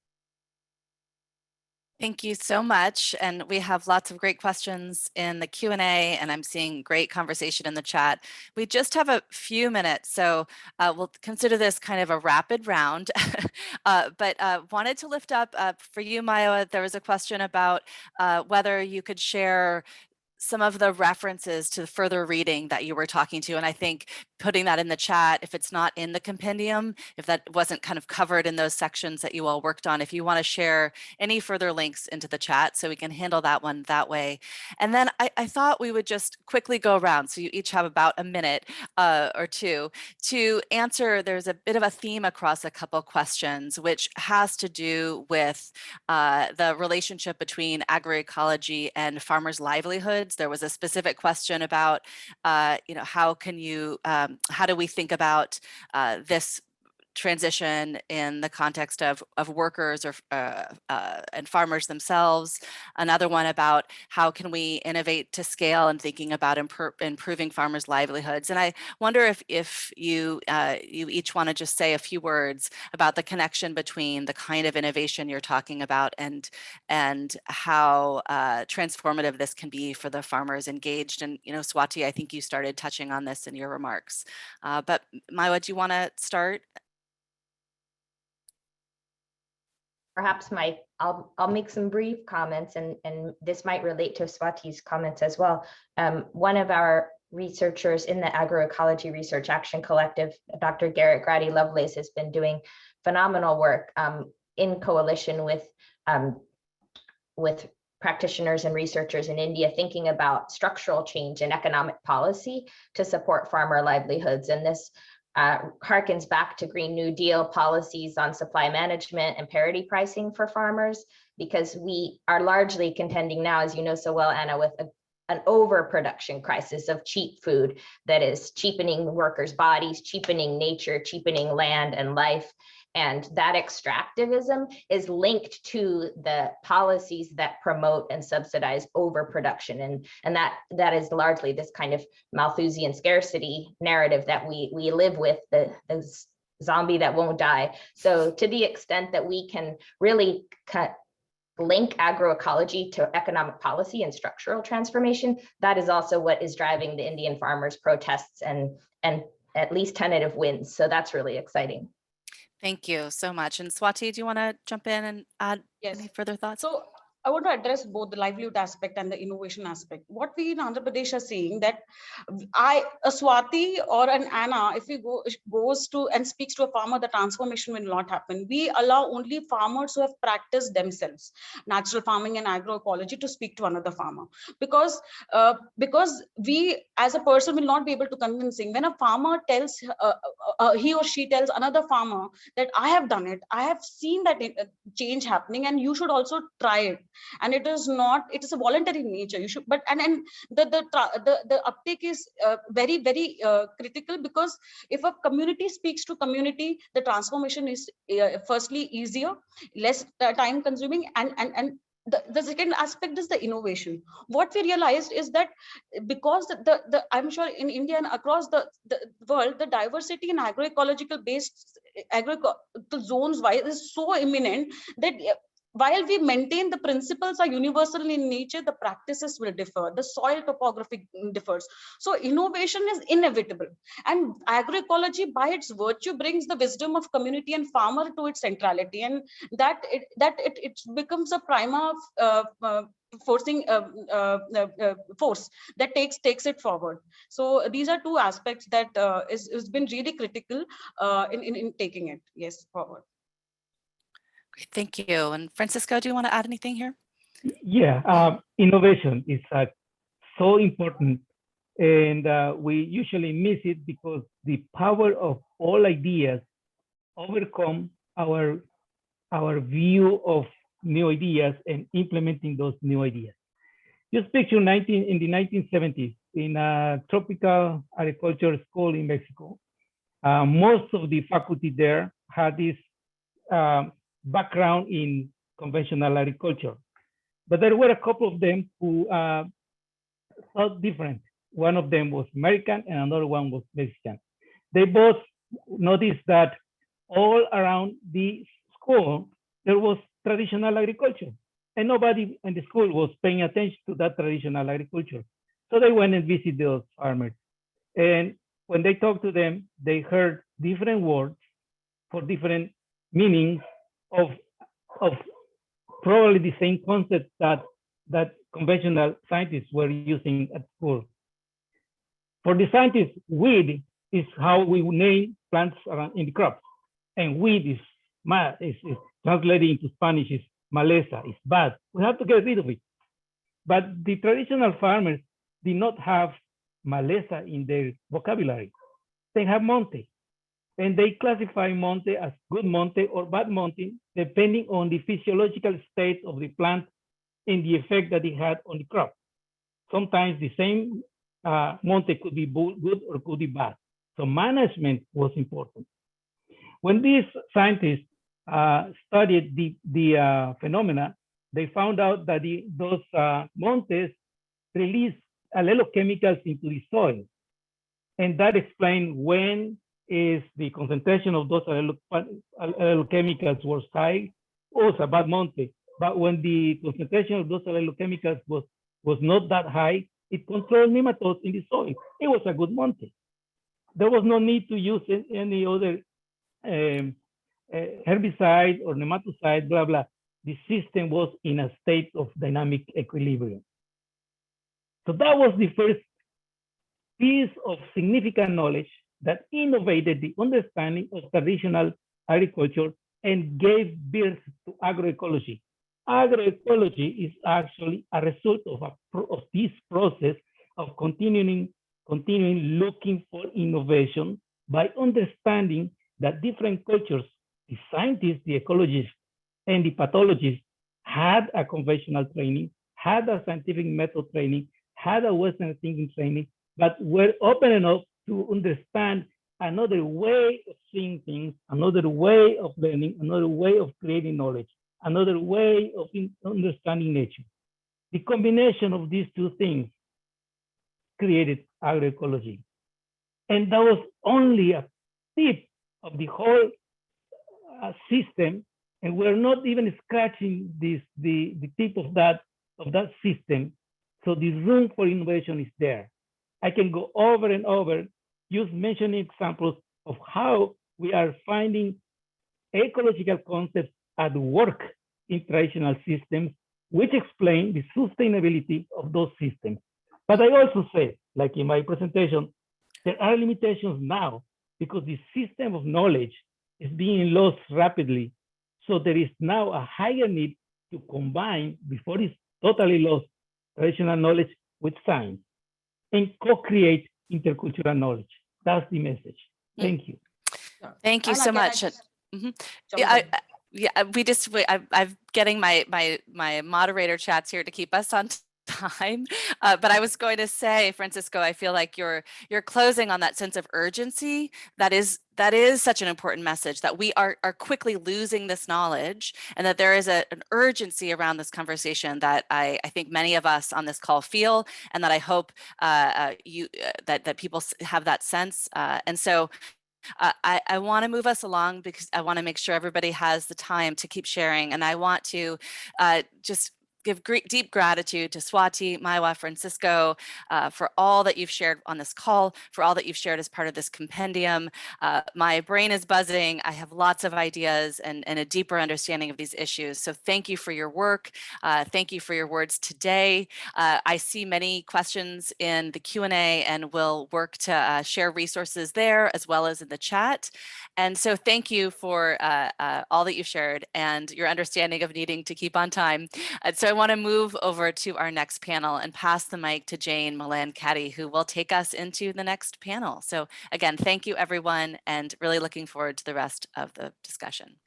C: Thank you so much. And we have lots of great questions in the Q&A, and I'm seeing great conversation in the chat. We just have a few minutes, so we'll consider this kind of a rapid round. But wanted to lift up for you, Maywa, there was a question about whether you could share some of the references to further reading that you were talking to. And I think putting that in the chat, if it's not in the compendium, if that wasn't kind of covered in those sections that you all worked on, if you want to share any further links into the chat so we can handle that one that way. And then I thought we would just quickly go around. So you each have about a minute or two to answer. There's a bit of a theme across a couple questions, which has to do with the relationship between agroecology and farmers' livelihoods. There was a specific question about, how can you, how do we think about this transition in the context of workers or and farmers themselves. Another one about how can we innovate to scale and thinking about improving farmers' livelihoods. And I wonder if you you each want to just say a few words about the connection between the kind of innovation you're talking about and how transformative this can be for the farmers engaged. And Swati, I think you started touching on this in your remarks. But Maywa, do you want to start?
D: Perhaps I'll make some brief comments, and this might relate to Swati's comments as well. One of our researchers in the Agroecology Research Action Collective, Dr. Garrett Grady-Lovelace, has been doing phenomenal work in coalition with practitioners and researchers in India, thinking about structural change in economic policy to support farmer livelihoods. And this harkens back to Green New Deal policies on supply management and parity pricing for farmers, because we are largely contending now, as you know so well, Anna, with an overproduction crisis of cheap food that is cheapening workers' bodies, cheapening nature, cheapening land and life. And that extractivism is linked to the policies that promote and subsidize overproduction. And that is largely this kind of Malthusian scarcity narrative that we live with, the zombie that won't die. So to the extent that we can really link agroecology to economic policy and structural transformation, that is also what is driving the Indian farmers' protests and at least tentative wins. So that's really exciting.
C: Thank you so much. And Swati, do you want to jump in and add any further thoughts?
E: So I want to address both the livelihood aspect and the innovation aspect. What we in Andhra Pradesh are seeing that a Swati or an Anna, if he goes to and speaks to a farmer, the transformation will not happen. We allow only farmers who have practiced themselves natural farming and agroecology to speak to another farmer, because we as a person will not be able to convincing. When a farmer tells he or she tells another farmer that I have done it, I have seen that change happening, and you should also try it. And it is a voluntary nature. You should, but and the uptake is very, very critical, because if a community speaks to community, the transformation is firstly easier, less time consuming, and the second aspect is the innovation. What we realized is that because I'm sure in India and across the world, the diversity in agroecological based agricultural zones wise is so imminent that while we maintain the principles are universal in nature, the practices will differ. The soil topography differs. So innovation is inevitable. And agroecology, by its virtue, brings the wisdom of community and farmer to its centrality. And it becomes a prima force that takes it forward. So these are two aspects that has been really critical in taking it, yes, forward.
C: Great, thank you. And Francisco, do you want to add anything here?
F: Yeah, innovation is so important, and we usually miss it because the power of all ideas overcome our view of new ideas and implementing those new ideas. Just picture in the 1970s in a tropical agriculture school in Mexico. Most of the faculty there had this background in conventional agriculture, but there were a couple of them who thought different. One of them was American and another one was Mexican. They both noticed that all around the school there was traditional agriculture, and nobody in the school was paying attention to that traditional agriculture. So they went and visited those farmers, and when they talked to them, they heard different words for different meanings of probably the same concept that conventional scientists were using at school. For the scientists, weed is how we name plants in the crops, and weed is translated into Spanish is maleza, is bad. We have to get rid of it. But the traditional farmers did not have maleza in their vocabulary. They have monte, and they classify monte as good monte or bad monte, depending on the physiological state of the plant and the effect that it had on the crop. Sometimes the same monte could be good or could be bad. So management was important. When these scientists studied the phenomena, they found out that those montes release allelochemicals into the soil. And that explained when is the concentration of those allelochemicals was high, also bad monte. But when the concentration of those allelochemicals was not that high, it controlled nematodes in the soil. It was a good monte. There was no need to use any other herbicide or nematicide, blah, blah. The system was in a state of dynamic equilibrium. So that was the first piece of significant knowledge that innovated the understanding of traditional agriculture and gave birth to agroecology. Agroecology is actually a result of this process of continuing looking for innovation by understanding that different cultures, the scientists, the ecologists, and the pathologists had a conventional training, had a scientific method training, had a Western thinking training, but were open enough to understand another way of seeing things, another way of learning, another way of creating knowledge, another way of understanding nature. The combination of these two things created agroecology. And that was only a tip of the whole system, and we're not even scratching the tip of that system. So the room for innovation is there. I can go over and over, just mentioning examples of how we are finding ecological concepts at work in traditional systems, which explain the sustainability of those systems. But I also say, like in my presentation, there are limitations now because the system of knowledge is being lost rapidly. So there is now a higher need to combine, before it's totally lost, traditional knowledge with science and co-create intercultural knowledge. That's the message. Thank you.
C: Thank you so much. I'm getting my moderator chats here to keep us on time. But I was going to say, Francisco, I feel like you're closing on that sense of urgency. That is such an important message, that we are quickly losing this knowledge, and that there is an urgency around this conversation that I think many of us on this call feel, and that I hope that people have that sense. And so I want to move us along because I want to make sure everybody has the time to keep sharing. And I want to just give deep gratitude to Swati, Maywa, Francisco, for all that you've shared on this call, for all that you've shared as part of this compendium. My brain is buzzing. I have lots of ideas and a deeper understanding of these issues. So thank you for your work. Thank you for your words today. I see many questions in the Q&A, and we'll work to share resources there as well as in the chat. And so thank you for all that you've shared and your understanding of needing to keep on time. So I want to move over to our next panel and pass the mic to Jane, Maland, Cady, who will take us into the next panel. So again, thank you everyone, and really looking forward to the rest of the discussion.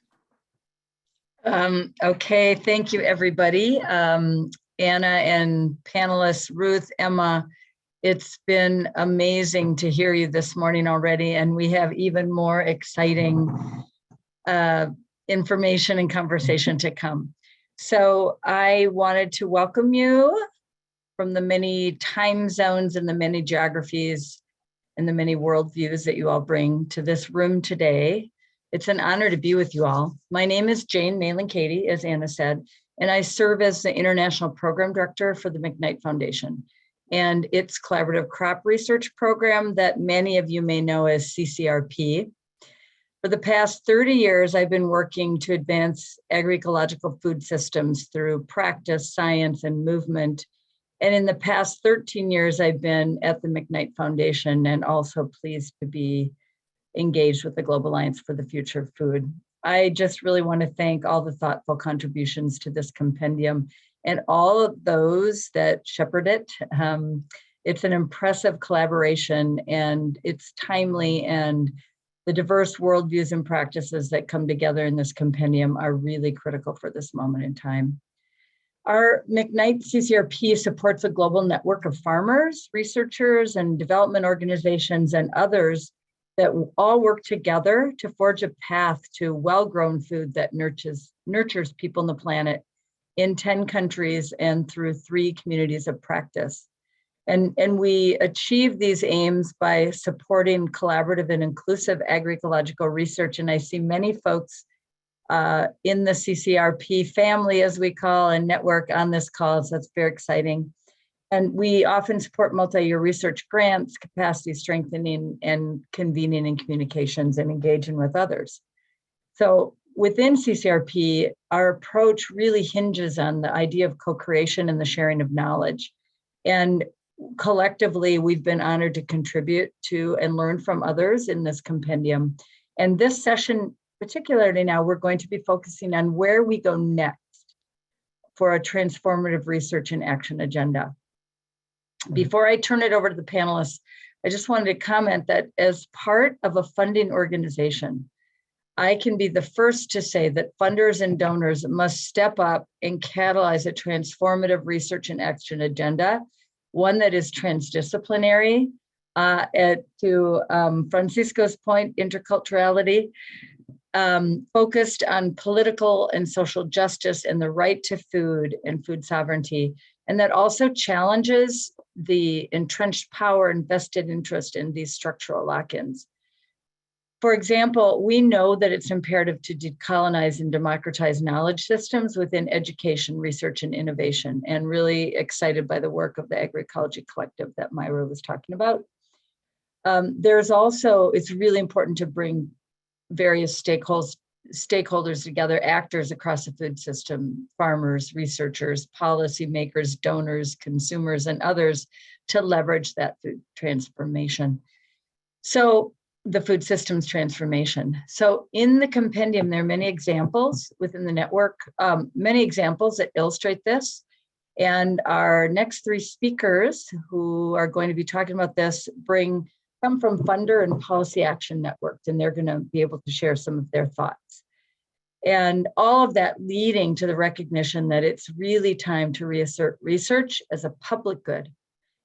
G: Okay, thank you everybody. Anna and panelists, Ruth, Emma, it's been amazing to hear you this morning already, and we have even more exciting information and conversation to come. So I wanted to welcome you from the many time zones and the many geographies and the many worldviews that you all bring to this room today. It's an honor to be with you all. My name is Jane Maland Cady, as Anna said, and I serve as the International Program Director for the McKnight Foundation and its collaborative crop research program that many of you may know as CCRP. For the past 30 years, I've been working to advance agroecological food systems through practice, science, and movement. And in the past 13 years, I've been at the McKnight Foundation and also pleased to be engaged with the Global Alliance for the Future of Food. I just really want to thank all the thoughtful contributions to this compendium and all of those that shepherd it. It's an impressive collaboration, and it's timely, and the diverse worldviews and practices that come together in this compendium are really critical for this moment in time. Our McKnight CCRP supports a global network of farmers, researchers, and development organizations and others that all work together to forge a path to well-grown food that nurtures people on the planet in 10 countries and through 3 communities of practice. And we achieve these aims by supporting collaborative and inclusive agroecological research. And I see many folks in the CCRP family, as we call, and network on this call, so that's very exciting. And we often support multi-year research grants, capacity strengthening, and convening and communications and engaging with others. So within CCRP, our approach really hinges on the idea of co-creation and the sharing of knowledge. And collectively, we've been honored to contribute to and learn from others in this compendium. And this session, particularly now, we're going to be focusing on where we go next for a transformative research and action agenda. Before I turn it over to the panelists, I just wanted to comment that as part of a funding organization, I can be the first to say that funders and donors must step up and catalyze a transformative research and action agenda, one that is transdisciplinary, to Francisco's point, interculturality, focused on political and social justice and the right to food and food sovereignty, and that also challenges the entrenched power and vested interest in these structural lock-ins. For example, we know that it's imperative to decolonize and democratize knowledge systems within education, research, and innovation, and really excited by the work of the Agroecology Collective that Maywa was talking about. There's also, it's really important to bring various stakeholders together, actors across the food system, farmers, researchers, policymakers, donors, consumers, and others to leverage that food transformation. So the food systems transformation. So in the compendium, there are many examples within the network, many examples that illustrate this. And our next 3 speakers who are going to be talking about this come from funder and policy action networks, and they're going to be able to share some of their thoughts. And all of that leading to the recognition that it's really time to reassert research as a public good.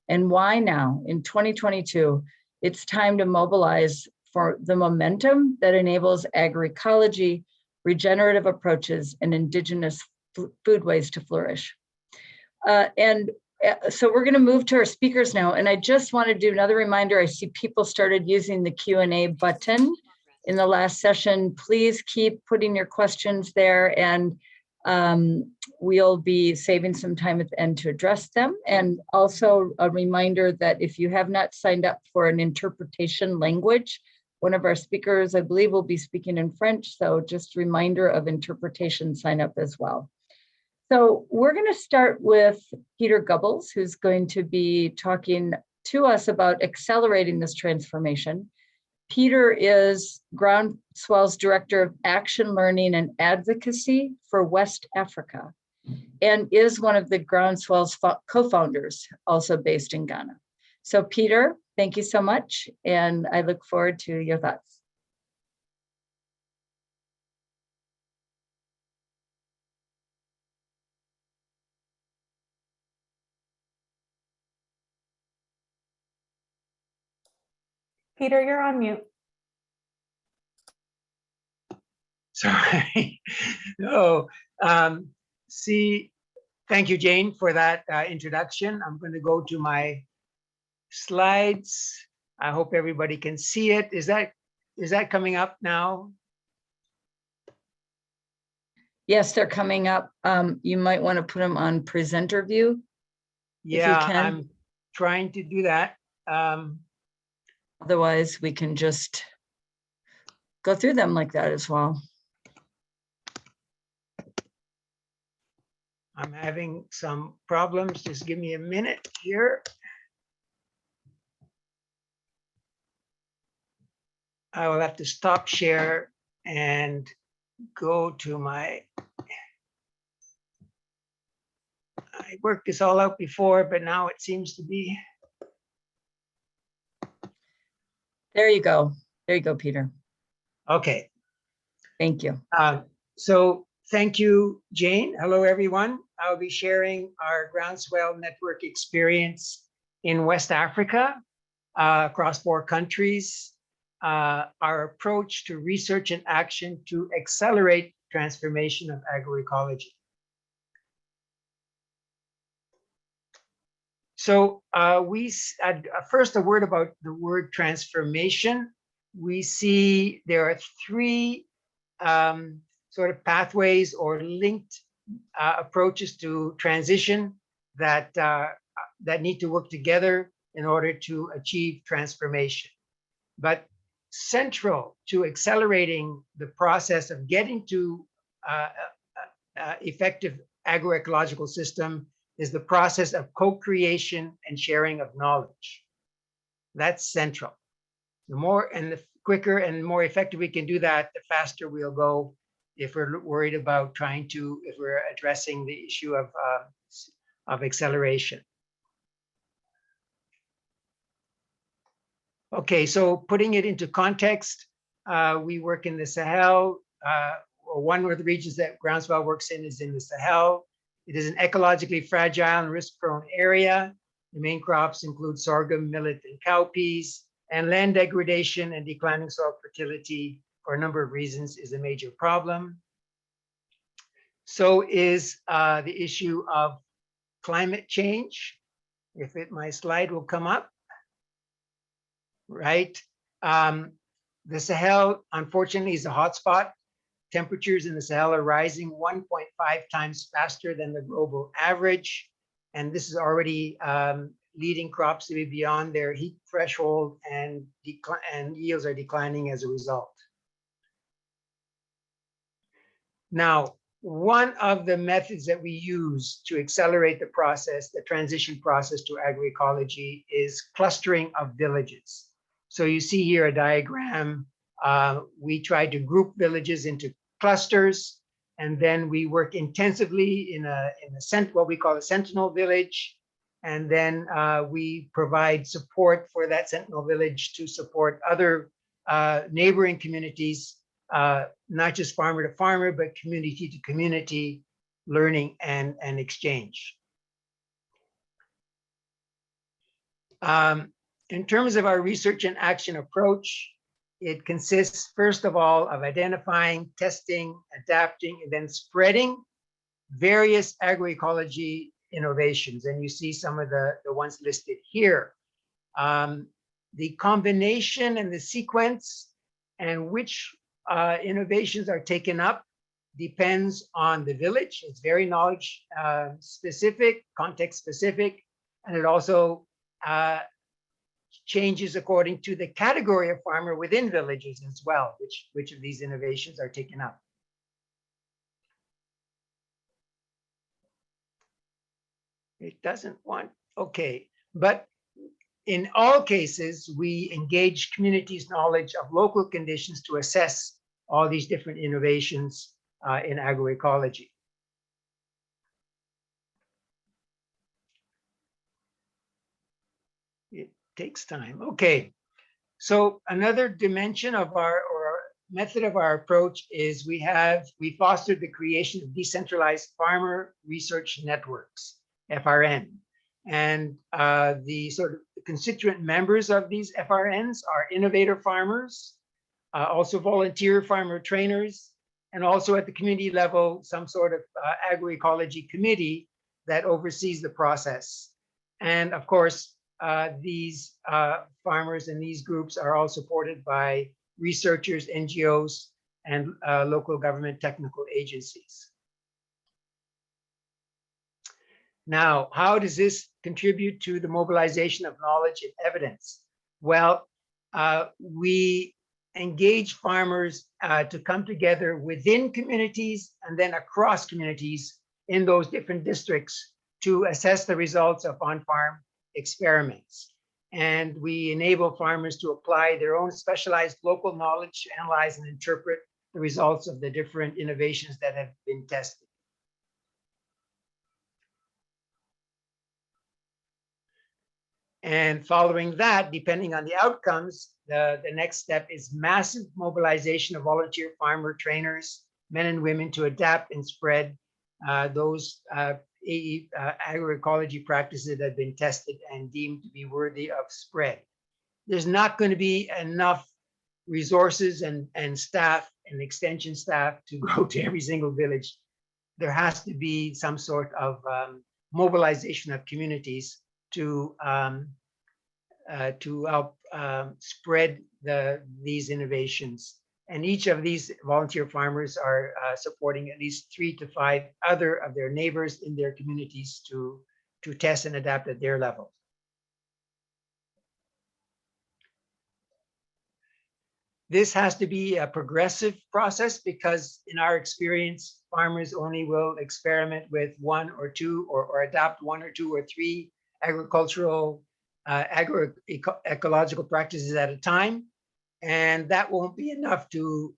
G: And why now? In 2022, it's time to mobilize for the momentum that enables agroecology, regenerative approaches, and indigenous foodways to flourish. And So we're going to move to our speakers now. And I just want to do another reminder. I see people started using the Q&A button in the last session. Please keep putting your questions there, and we'll be saving some time at the end to address them. And also a reminder that if you have not signed up for an interpretation language, one of our speakers, I believe, will be speaking in French. So just a reminder of interpretation sign up as well. So we're going to start with Peter Gubbels, who's going to be talking to us about accelerating this transformation. Peter is Groundswell's Director of Action, Learning, and Advocacy for West Africa, and is one of the Groundswell's co-founders, also based in Ghana. So Peter, thank you so much, and I look forward to your thoughts.
H: Peter, you're on mute.
I: Sorry. Thank you, Jane, for that introduction. I'm going to go to my slides. I hope everybody can see it. Is that coming up now?
G: Yes, they're coming up. You might want to put them on presenter view.
I: Yeah, I'm trying to do that.
G: Otherwise, we can just go through them like that as well.
I: I'm having some problems. Just give me a minute here. I will have to stop share and go to my, I worked this all out before, but now it seems to be.
G: There you go. There you go, Peter.
I: Okay.
G: Thank you.
I: So thank you, Jane. Hello, everyone. I'll be sharing our Groundswell network experience in West Africa, across 4 countries, our approach to research and action to accelerate transformation of agroecology. So first a word about the word transformation. We see there are 3 sort of pathways or linked approaches to transition that need to work together in order to achieve transformation. But central to accelerating the process of getting to effective agroecological system is the process of co-creation and sharing of knowledge. That's central. The more and the quicker and more effective we can do that, the faster we'll go if we're worried about if we're addressing the issue of acceleration. Okay, so putting it into context, we work in the Sahel, or one of the regions that Groundswell works in is in the Sahel. It is an ecologically fragile and risk-prone area. The main crops include sorghum, millet, and cowpeas, and land degradation and declining soil fertility for a number of reasons is a major problem. So is the issue of climate change. My slide will come up, right? The Sahel, unfortunately, is a hotspot. Temperatures in the Sahel are rising 1.5 times faster than the global average. And this is already leading crops to be beyond their heat threshold, and yields are declining as a result. Now, one of the methods that we use to accelerate the process, the transition process to agroecology, is clustering of villages. So you see here a diagram. We try to group villages into clusters, and then we work intensively in what we call a sentinel village. And then we provide support for that sentinel village to support other neighboring communities, not just farmer to farmer, but community to community learning and exchange. In terms of our research and action approach, it consists, first of all, of identifying, testing, adapting, and then spreading various agroecology innovations, and you see some of the ones listed here. The combination and the sequence and which innovations are taken up depends on the village. It's very knowledge specific, context specific, and it also changes according to the category of farmer within villages as well, which of these innovations are taken up. It doesn't want, okay, but in all cases, we engage communities' knowledge of local conditions to assess all these different innovations in agroecology. It takes time. Okay, so another dimension of our, or method of our approach is we fostered the creation of decentralized farmer research networks, FRN. And the sort of constituent members of these FRNs are innovator farmers, also volunteer farmer trainers, and also at the community level, some sort of agroecology committee that oversees the process. And of course, these farmers and these groups are all supported by researchers, NGOs, and local government technical agencies. Now, how does this contribute to the mobilization of knowledge and evidence? Well, we engage farmers to come together within communities and then across communities in those different districts to assess the results of on-farm experiments. And we enable farmers to apply their own specialized local knowledge to analyze and interpret the results of the different innovations that have been tested. And following that, depending on the outcomes, the next step is massive mobilization of volunteer farmer trainers, men and women, to adapt and spread those agroecology practices that have been tested and deemed to be worthy of spread. There's not going to be enough resources and staff and extension staff to go to every single village. There has to be some sort of mobilization of communities to help spread these innovations. And each of these volunteer farmers are supporting at least 3 to 5 other of their neighbors in their communities to test and adapt at their level. This has to be a progressive process because in our experience, farmers only will experiment with 1 or 2 or adopt 1 or 2 or 3 agricultural agroecological practices at a time. And that won't be enough to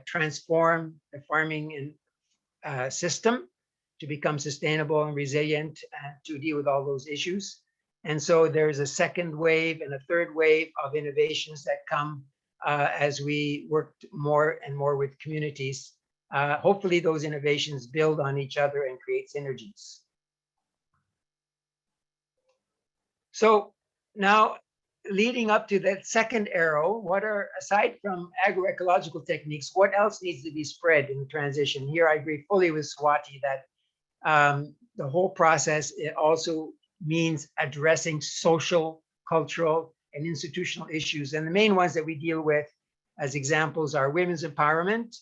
I: transform the farming system to become sustainable and resilient and to deal with all those issues. And so there's a second wave and a third wave of innovations that come as we work more and more with communities. Hopefully those innovations build on each other and create synergies. So now, leading up to that second arrow, what are, aside from agroecological techniques, what else needs to be spread in the transition? Here I agree fully with Swati that the whole process, it also means addressing social, cultural, and institutional issues. And the main ones that we deal with as examples are women's empowerment,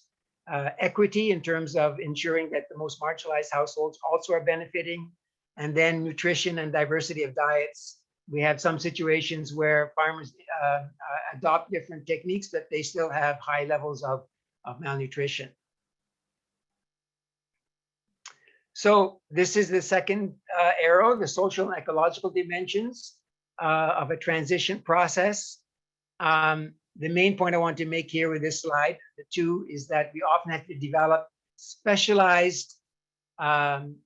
I: equity in terms of ensuring that the most marginalized households also are benefiting, and then nutrition and diversity of diets. We have some situations where farmers adopt different techniques, but they still have high levels of malnutrition. So this is the second arrow, the social and ecological dimensions of a transition process. The main point I want to make here with this slide, the 2, is that we often have to develop specialized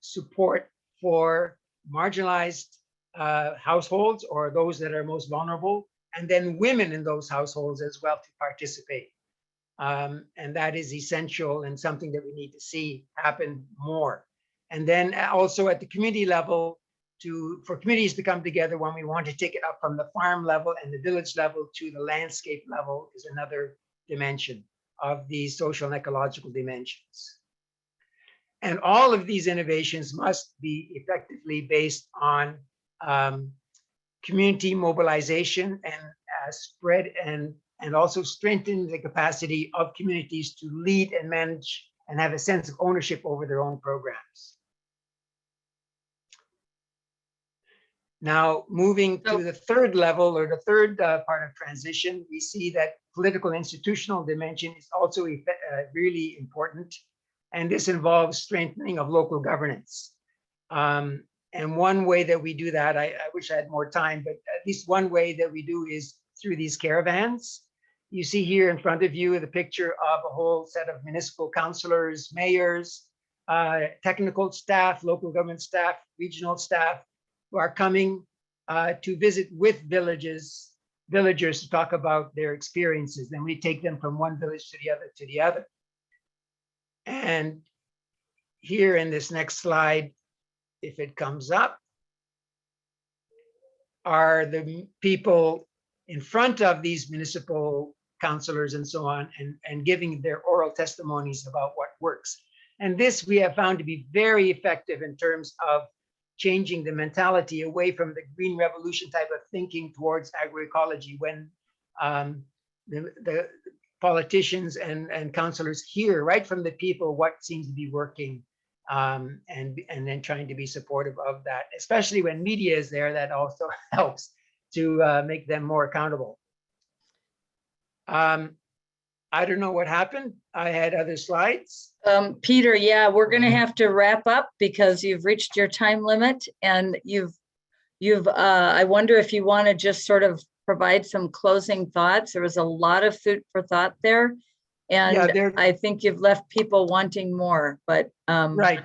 I: support for marginalized households or those that are most vulnerable, and then women in those households as well to participate. And that is essential and something that we need to see happen more. And then also at the community level, for communities to come together when we want to take it up from the farm level and the village level to the landscape level is another dimension of these social and ecological dimensions. And all of these innovations must be effectively based on community mobilization and spread and also strengthen the capacity of communities to lead and manage and have a sense of ownership over their own programs. Now, moving to the third level or the third part of transition, we see that political institutional dimension is also really important. And this involves strengthening of local governance. And one way that we do that, I wish I had more time, but at least one way that we do is through these caravans. You see here in front of you the picture of a whole set of municipal councillors, mayors, technical staff, local government staff, regional staff, who are coming to visit with villagers to talk about their experiences. Then we take them from one village to the other to the other. And here in this next slide, if it comes up, are the people in front of these municipal councillors and so on, and giving their oral testimonies about what works. And this we have found to be very effective in terms of changing the mentality away from the green revolution type of thinking towards agroecology, when the politicians and councillors hear right from the people what seems to be working, and then trying to be supportive of that, especially when media is there. That also helps to make them more accountable. I don't know what happened. I had other slides.
G: Peter, yeah, we're going to have to wrap up because you've reached your time limit, and I wonder if you want to just sort of provide some closing thoughts. There was a lot of food for thought there, and yeah, I think you've left people wanting more, but
I: right.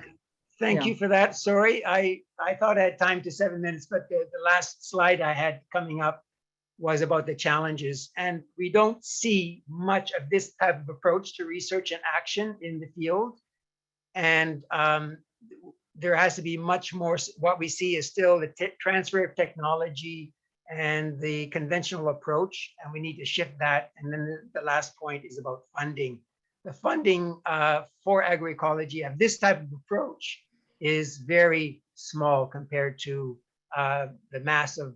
I: Thank you for that. Sorry, I thought I had time to 7 minutes, but the last slide I had coming up was about the challenges, and we don't see much of this type of approach to research and action in the field. And there has to be much more. What we see is still the transfer of technology and the conventional approach, and we need to shift that. And then the last point is about funding. The funding for agroecology of this type of approach is very small compared to the mass of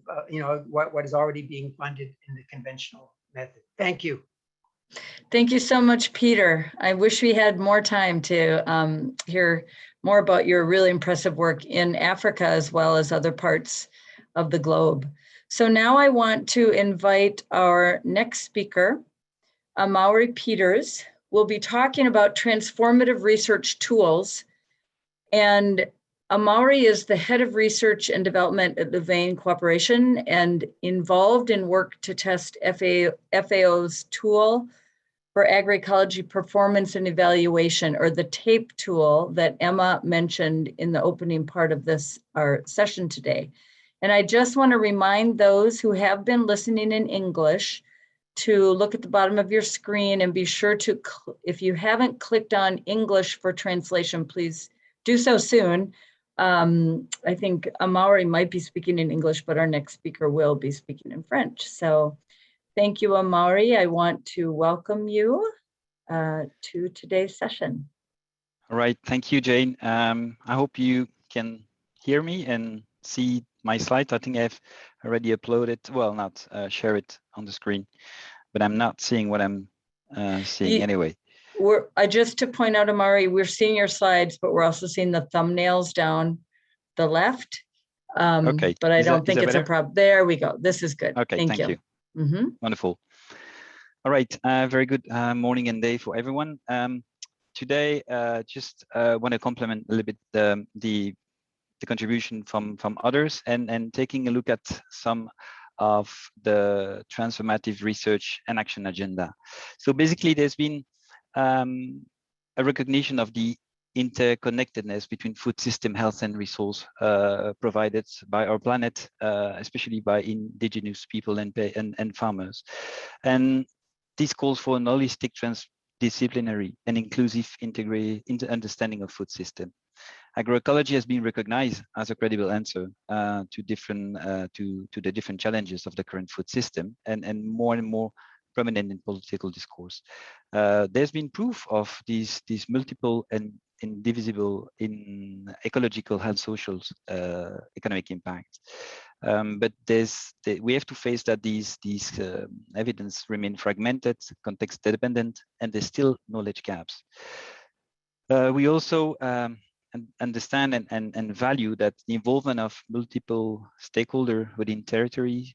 I: what is already being funded in the conventional method. Thank you.
G: Thank you so much, Peter. I wish we had more time to hear more about your really impressive work in Africa as well as other parts of the globe. So now I want to invite our next speaker, Amaury Peeters. We'll be talking about transformative research tools, and Amaury is the head of research and development at Louvain Cooperation and involved in work to test FAO's tool for agroecology performance and evaluation, or the TAPE tool that Emma mentioned in the opening part of our session today. And I just want to remind those who have been listening in English to look at the bottom of your screen and be sure to, if you haven't clicked on English for translation, please do so soon. I think Amaury might be speaking in English, but our next speaker will be speaking in French. So thank you, Amaury. I want to welcome you to today's session.
J: All right, thank you, Jane. I hope you can hear me and see my slides. I think I've already uploaded, well, not share it on the screen, but I'm not seeing what I'm seeing anyway.
G: Just to point out, Amaury, we're seeing your slides, but we're also seeing the thumbnails down the left.
J: Okay.
G: But I don't think it's a problem. There we go. This is good.
J: Okay, thank you.
G: Mm-hmm.
J: Wonderful. All right, very good morning and day for everyone. Today, just want to complement a little bit the contribution from others and taking a look at some of the transformative research and action agenda. So basically, there's been a recognition of the interconnectedness between food system health and resource provided by our planet, especially by indigenous people and farmers. And this calls for an holistic, transdisciplinary and inclusive understanding of food system. Agroecology has been recognized as a credible answer to the different challenges of the current food system, and more prominent in political discourse. There's been proof of these multiple and indivisible in ecological, health, social, economic impact. But we have to face that these evidence remain fragmented, context dependent, and there's still knowledge gaps. We also understand and value that the involvement of multiple stakeholders within territory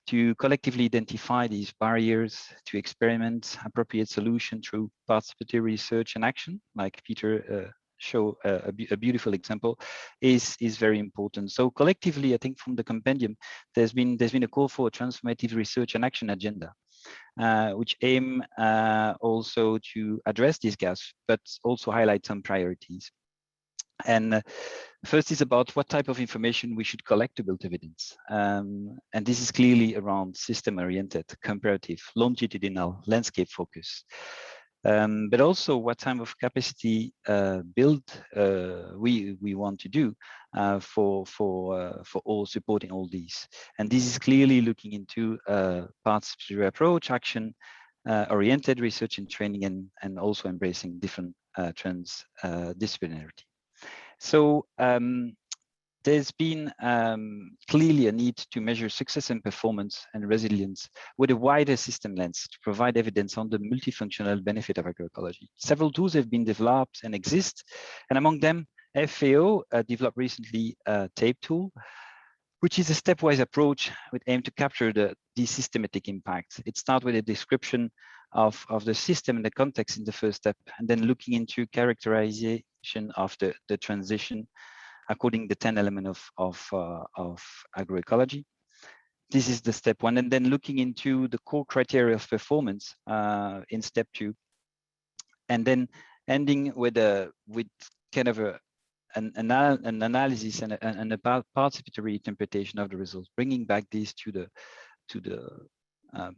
J: to collectively identify these barriers, to experiment appropriate solution through participatory research and action, like Peter show a beautiful example, is very important. So collectively, I think from the compendium, there's been a call for a transformative research and action agenda, which aim also to address these gaps, but also highlight some priorities. And first is about what type of information we should collect to build evidence. And this is clearly around system-oriented, comparative, longitudinal, landscape focus. But also what type of capacity build we want to do for all supporting all these. And this is clearly looking into participatory approach, action, oriented research and training, and also embracing different transdisciplinarity. So there's been clearly a need to measure success and performance and resilience with a wider system lens to provide evidence on the multifunctional benefit of agroecology. Several tools have been developed and exist, and among them, FAO developed recently a TAPE tool, which is a stepwise approach with aim to capture the systematic impact. It starts with a description of the system and the context in the first step, and then looking into characterization of the transition according to the 10 elements of agroecology. This is the step one, and then looking into the core criteria of performance in step two, and then ending with kind of an analysis and a participatory interpretation of the results, bringing back these to the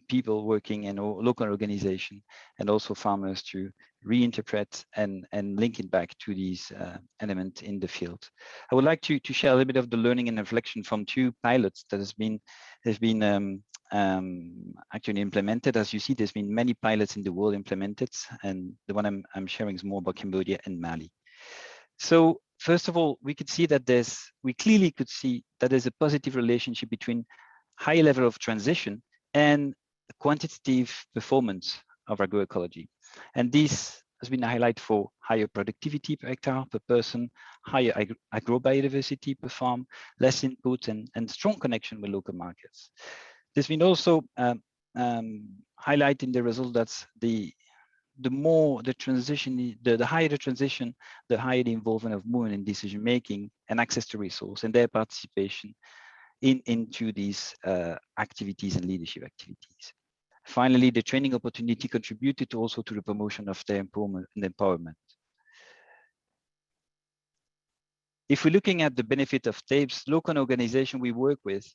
J: people working in local organization and also farmers to reinterpret and link it back to these elements in the field. I would like to share a little bit of the learning and reflection from two pilots that has been actually implemented. As you see, there's been many pilots in the world implemented, and the one I'm sharing is more about Cambodia and Mali. So first of all, we could see that we clearly could see that there's a positive relationship between high level of transition and the quantitative performance of agroecology. And this has been a highlight for higher productivity per hectare, per person, higher agrobiodiversity per farm, less input, and strong connection with local markets. There's been also highlighting the result that the more the transition, the higher the transition, the higher the involvement of women in decision making and access to resource and their participation into these activities and leadership activities. Finally, the training opportunity contributed also to the promotion of their empowerment. If we're looking at the benefit of TAPEs, local organization we work with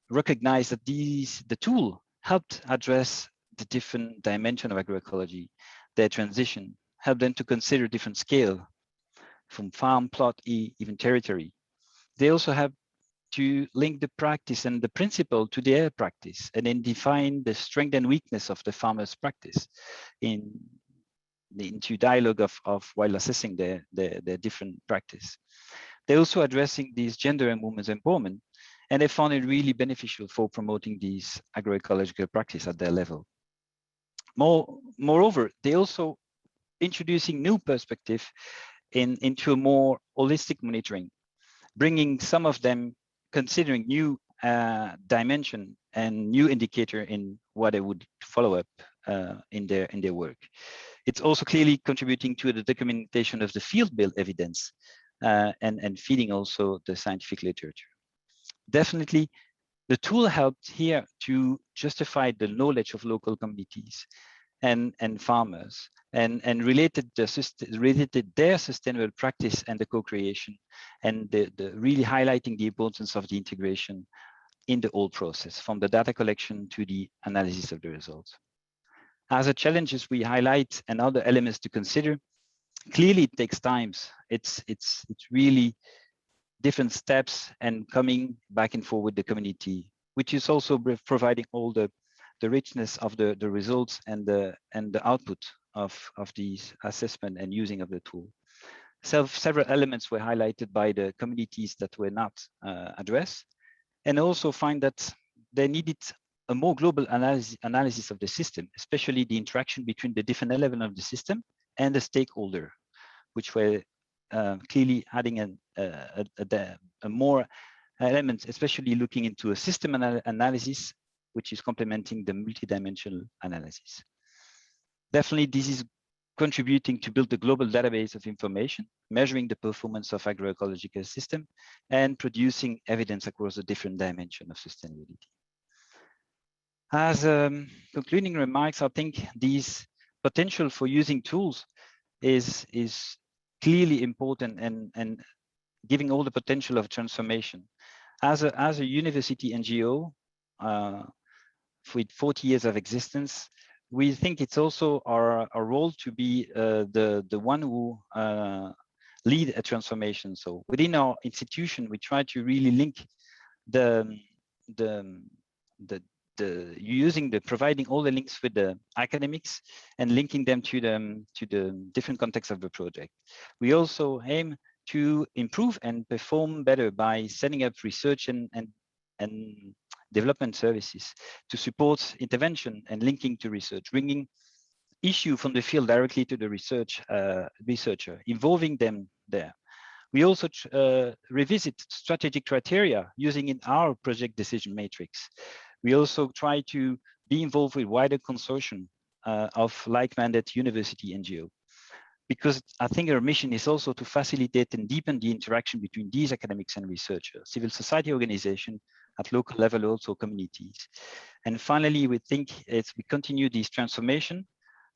J: recognize that the tool helped address the different dimension of agroecology, their transition, helped them to consider different scale from farm, plot, even territory. They also have to link the practice and the principle to their practice, and then define the strength and weakness of the farmer's practice into dialogue of while assessing their different practice. They're also addressing these gender and women's empowerment, and they found it really beneficial for promoting these agroecological practice at their level. Moreover, they also introducing new perspective into a more holistic monitoring, bringing some of them considering new dimension and new indicator in what they would follow up in their work. It's also clearly contributing to the documentation of the field-built evidence and feeding also the scientific literature. Definitely, the tool helped here to justify the knowledge of local communities and farmers, and related their sustainable practice and the co-creation, and the really highlighting the importance of the integration in the whole process, from the data collection to the analysis of the results. As a challenges we highlight and other elements to consider, clearly it takes time. It's really different steps and coming back and forth with the community, which is also providing all the richness of the results and the output of these assessment and using of the tool. several elements were highlighted by the communities that were not addressed, and also find that they needed a more global analysis of the system, especially the interaction between the different elements of the system and the stakeholder, which were clearly adding a more elements, especially looking into a system analysis, which is complementing the multidimensional analysis. Definitely, this is contributing to build a global database of information, measuring the performance of agroecological system, and producing evidence across the different dimensions of sustainability. As concluding remarks, I think these potential for using tools is clearly important and giving all the potential of transformation. As a university NGO with 40 years of existence, we think it's also our role to be the one who lead a transformation. So within our institution, we try to really link providing all the links with the academics and linking them to the different contexts of the project. We also aim to improve and perform better by setting up research and development services to support intervention and linking to research, bringing issue from the field directly to the researcher, involving them there. We also revisit strategic criteria using in our project decision matrix. We also try to be involved with wider consortium of like-minded university NGO, because I think our mission is also to facilitate and deepen the interaction between these academics and researchers, civil society organization at local level, also communities. And finally, we think we continue this transformation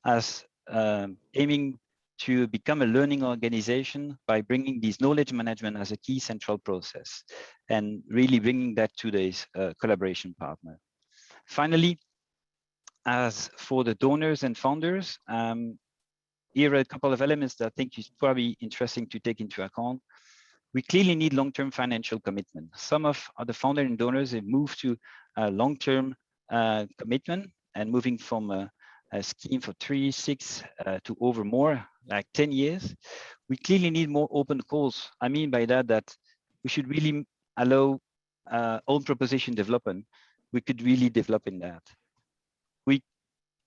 J: as aiming to become a learning organization by bringing this knowledge management as a key central process and really bringing that to this collaboration partner. Finally, as for the donors and founders, here are a couple of elements that I think is probably interesting to take into account. We clearly need long-term financial commitment. Some of the founders and donors have moved to a long-term commitment and moving from a scheme for 3, 6 to over more, like 10 years. We clearly need more open calls. I mean by that we should really allow own proposition development. We could really develop in that.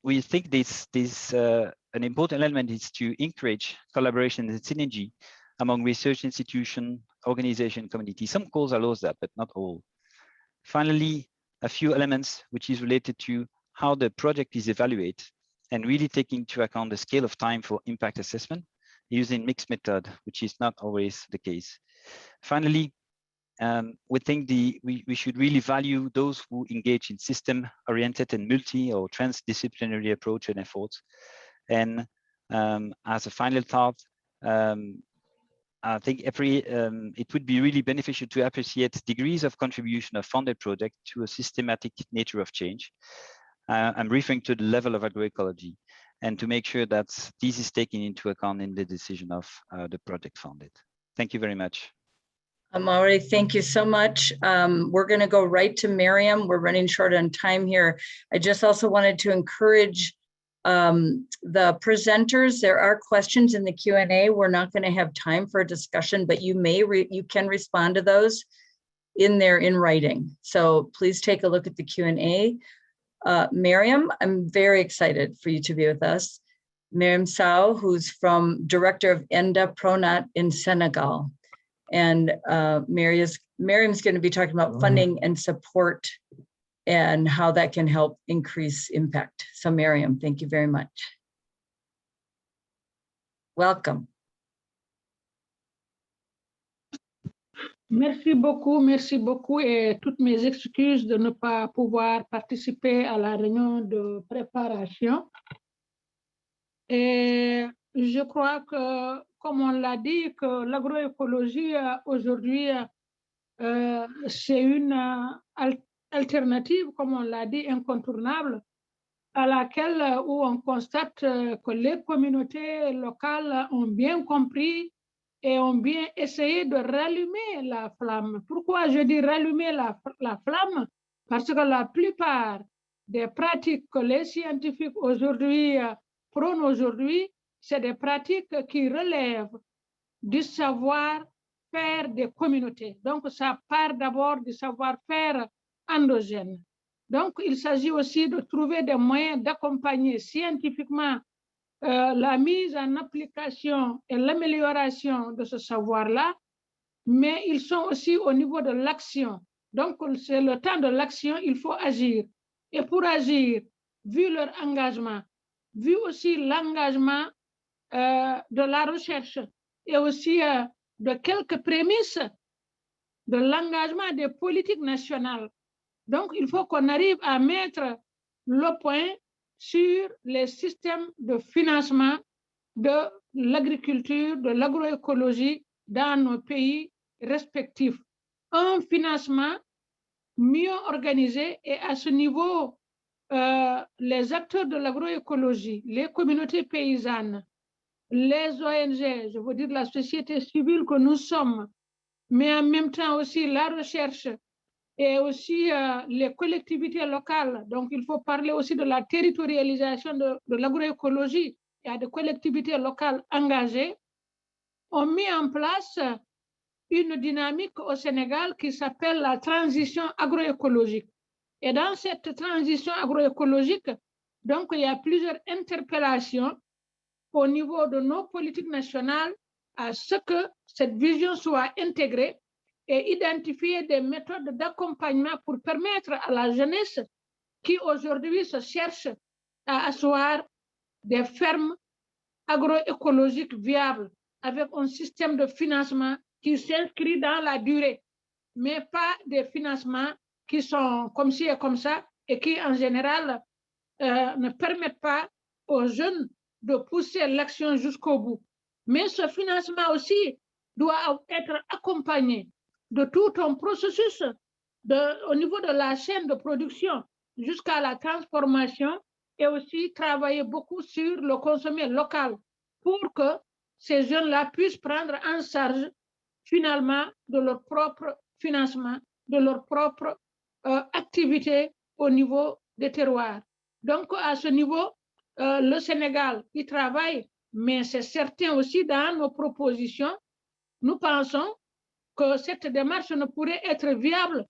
J: We think this an important element is to encourage collaboration and synergy among research institution, organization, community. Some calls allow that, but not all. Finally, a few elements which is related to how the project is evaluated and really taking into account the scale of time for impact assessment using mixed method, which is not always the case. Finally, we think we should really value those who engage in system-oriented and multi or transdisciplinary approach and efforts. And as a final thought, I think it would be really beneficial to appreciate degrees of contribution of funded project to a systematic nature of change. I'm referring to the level of agroecology, and to make sure that this is taken into account in the decision of the project funded. Thank you very much.
G: Amaury, thank you so much. We're going to go right to Mariam. We're running short on time here. I just also wanted to encourage the presenters. There are questions in the Q&A. We're not going to have time for a discussion, but you can respond to those in writing. So please take a look at the Q&A. Mariam, I'm very excited for you to be with us. Mariam Sow, who's from Director of ENDA Pronat in Senegal. And Mariam's going to be talking about funding and support and how that can help increase impact. So Mariam, thank you very much. Welcome.
K: Merci beaucoup et toutes mes excuses de ne pas pouvoir participer à la réunion de préparation. Et je crois que, comme on l'a dit, que l'agroécologie aujourd'hui, c'est une alternative, comme on l'a dit, incontournable, à laquelle où on constate que les communautés locales ont bien compris et ont bien essayé de rallumer la flamme. Pourquoi je dis rallumer la flamme? Parce que la plupart des pratiques que les scientifiques aujourd'hui prônent aujourd'hui, c'est des pratiques qui relèvent du savoir-faire des communautés. Donc, ça part d'abord du savoir-faire endogène. Donc, il s'agit aussi de trouver des moyens d'accompagner scientifiquement la mise en application et l'amélioration de ce savoir-là, mais ils sont aussi au niveau de l'action. Donc, c'est le temps de l'action, il faut agir. Et pour agir, vu leur engagement, vu aussi l'engagement de la recherche et aussi de quelques prémices de l'engagement des politiques nationales. Donc, il faut qu'on arrive à mettre le point sur les systèmes de financement de l'agriculture, de l'agroécologie dans nos pays respectifs. Un financement mieux organisé et à ce niveau, les acteurs de l'agroécologie, les communautés paysannes, les ONG, je veux dire la société civile que nous sommes, mais en même temps aussi la recherche et aussi les collectivités locales. Donc, il faut parler aussi de la territorialisation de l'agroécologie. Il y a des collectivités locales engagées. On met en place une dynamique au Sénégal qui s'appelle la transition agroécologique. Et dans cette transition agroécologique, donc, il y a plusieurs interpellations au niveau de nos politiques nationales à ce que cette vision soit intégrée et identifier des méthodes d'accompagnement pour permettre à la jeunesse qui aujourd'hui se cherche à asseoir des fermes agroécologiques viables avec un système de financement qui s'inscrit dans la durée, mais pas des financements qui sont comme ci et comme ça et qui en général ne permettent pas aux jeunes de pousser l'action jusqu'au bout. Mais ce financement aussi doit être accompagné de tout un processus au niveau de la chaîne de production jusqu'à la transformation et aussi travailler beaucoup sur le consommé local pour que ces jeunes-là puissent prendre en charge finalement de leur propre financement, de leur propre activité au niveau des terroirs. Donc, à ce niveau, le Sénégal y travaille, mais c'est certain aussi dans nos propositions, nous pensons que cette démarche ne pourrait être viable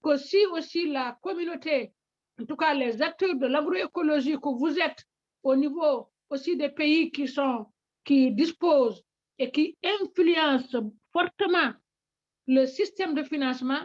K: que si aussi la communauté, en tout cas les acteurs de l'agroécologie que vous êtes au niveau aussi des pays qui disposent et qui influencent fortement le système de financement,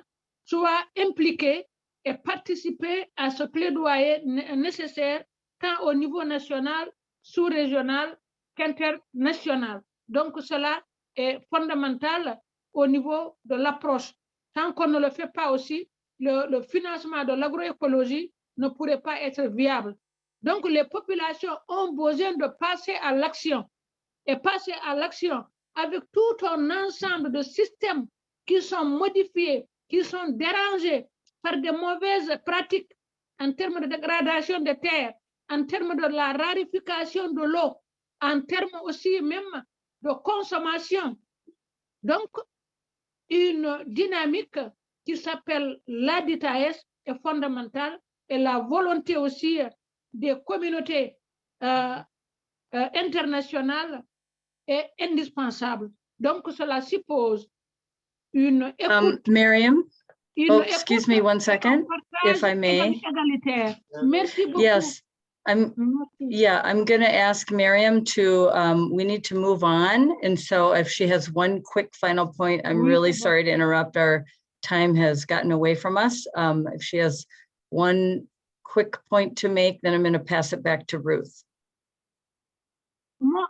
K: soient impliqués et participer à ce plaidoyer nécessaire tant au niveau national, sous-régional qu'international. Donc cela est fondamental au niveau de l'approche. Tant qu'on ne le fait pas aussi, le financement de l'agroécologie ne pourrait pas être viable. Donc les populations ont besoin de passer à l'action et passer à l'action avec tout un ensemble de systèmes qui sont modifiés, qui sont dérangés par de mauvaises pratiques en termes de dégradation des terres, en termes de la rarification de l'eau, en termes aussi même de consommation. Donc, une dynamique qui s'appelle l'ADITAS est fondamentale et la volonté aussi des communautés internationales est indispensable. Donc, cela suppose une écoute.
G: Mariam, excuse me one second, if I may.
K: Merci beaucoup.
G: Yes, I'm going to ask Mariam to, we need to move on. And so if she has one quick final point, I'm really sorry to interrupt. Our time has gotten away from us. If she has one quick point to make, then I'm going to pass it back to Ruth.
K: Non,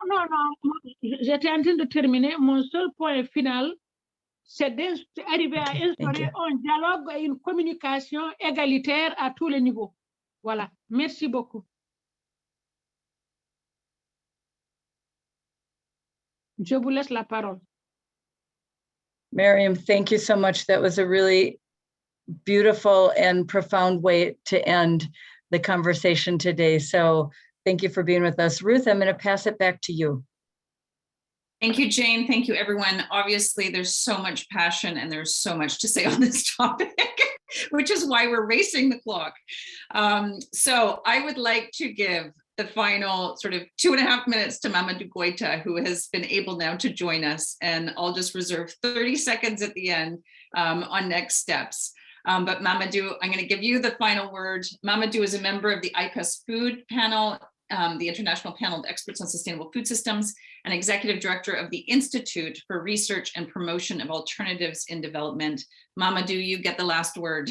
K: j'étais en train de terminer. Mon seul point final, c'est d'arriver à instaurer un dialogue et une communication égalitaire à tous les niveaux. Voilà, merci beaucoup. Je vous laisse la parole.
G: Mariam, thank you so much. That was a really beautiful and profound way to end the conversation today. So thank you for being with us. Ruth, I'm going to pass it back to you.
A: Thank you, Jane. Thank you, everyone. Obviously, there's so much passion and there's so much to say on this topic, which is why we're racing the clock. So I would like to give the final sort of 2.5 minutes to Mamadou Goita, who has been able now to join us. And I'll just reserve 30 seconds at the end on next steps. But Mamadou, I'm going to give you the final word. Mamadou is a member of the IPES Food Panel, the International Panel of Experts on Sustainable Food Systems, and Executive Director of the Institute for Research and Promotion of Alternatives in Development. Mamadou, you get the last word.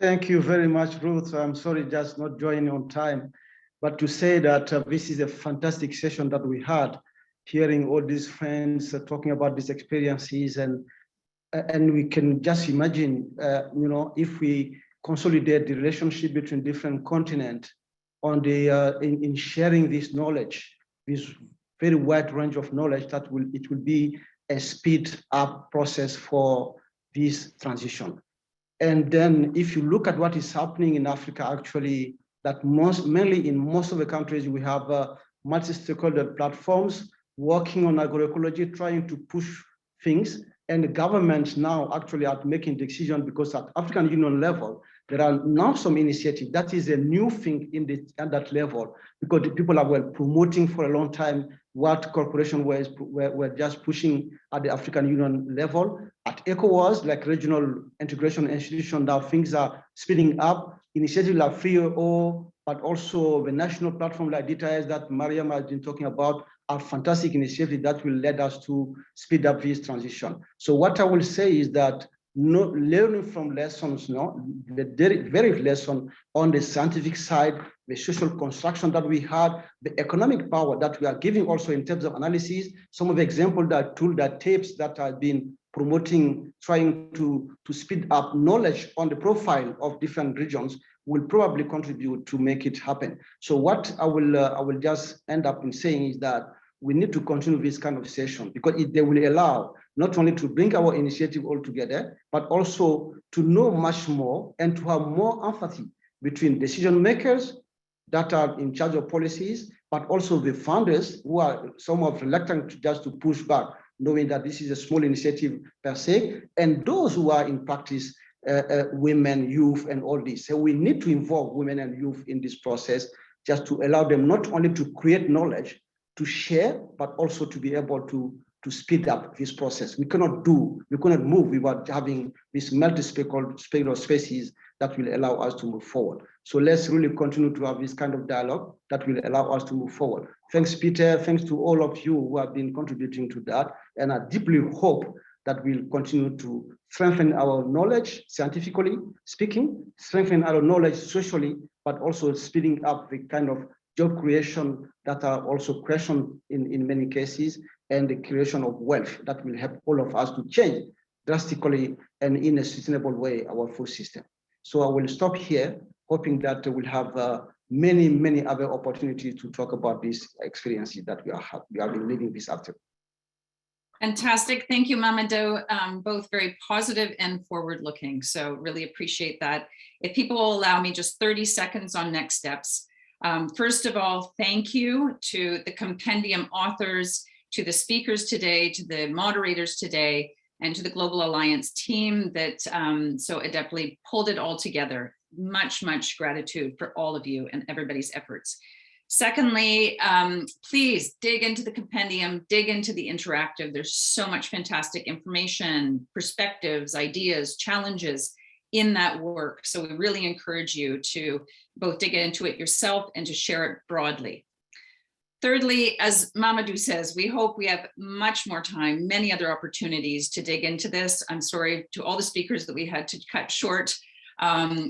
L: Thank you very much, Ruth. I'm sorry just not joining on time, but to say that this is a fantastic session that we had, hearing all these friends talking about these experiences, and we can just imagine, you know, if we consolidate the relationship between different continents on the in sharing this knowledge, this very wide range of knowledge, it will be a speed up process for this transition. And then if you look at what is happening in Africa, actually, that mainly in most of the countries, we have multi-stakeholder platforms working on agroecology, trying to push things. And the governments now actually are making decisions, because at African Union level, there are now some initiatives. That is a new thing at that level, because the people are promoting for a long time what corporations were just pushing at the African Union level. At ECOWAS, like regional integration institution, now things are speeding up. Initiatives like FreeO, but also the national platform like DTIS that Mariam has been talking about, are fantastic initiatives that will lead us to speed up this transition. So what I will say is that learning from lessons, the very lesson on the scientific side, the social construction that we had, the economic power that we are giving also in terms of analysis, some of the examples that tapes that have been promoting, trying to speed up knowledge on the profile of different regions will probably contribute to make it happen. So what I will just end up in saying is that we need to continue this kind of session, because they will allow not only to bring our initiative all together, but also to know much more and to have more empathy between decision makers that are in charge of policies, but also the funders who are somewhat reluctant just to push back, knowing that this is a small initiative per se, and those who are in practice, women, youth, and all this. So we need to involve women and youth in this process, just to allow them not only to create knowledge, to share, but also to be able to speed up this process. We cannot move without having this multi-stakeholder spaces that will allow us to move forward. So let's really continue to have this kind of dialogue that will allow us to move forward. Thanks, Peter. Thanks to all of you who have been contributing to that. And I deeply hope that we'll continue to strengthen our knowledge, scientifically speaking, strengthen our knowledge socially, but also speeding up the kind of job creation that are also questioned in many cases, and the creation of wealth that will help all of us to change drastically and in a sustainable way our food system. So I will stop here, hoping that we'll have many, many other opportunities to talk about these experiences that we have been living this afternoon.
A: Fantastic. Thank you, Mamadou. Both very positive and forward-looking. So really appreciate that. If people will allow me just 30 seconds on next steps. First of all, thank you to the compendium authors, to the speakers today, to the moderators today, and to the Global Alliance team that so adeptly pulled it all together. Much, much gratitude for all of you and everybody's efforts. Secondly, please dig into the compendium, dig into the interactive. There's so much fantastic information, perspectives, ideas, challenges in that work. So we really encourage you to both dig into it yourself and to share it broadly. Thirdly, as Mamadou says, we hope we have much more time, many other opportunities to dig into this. I'm sorry to all the speakers that we had to cut short.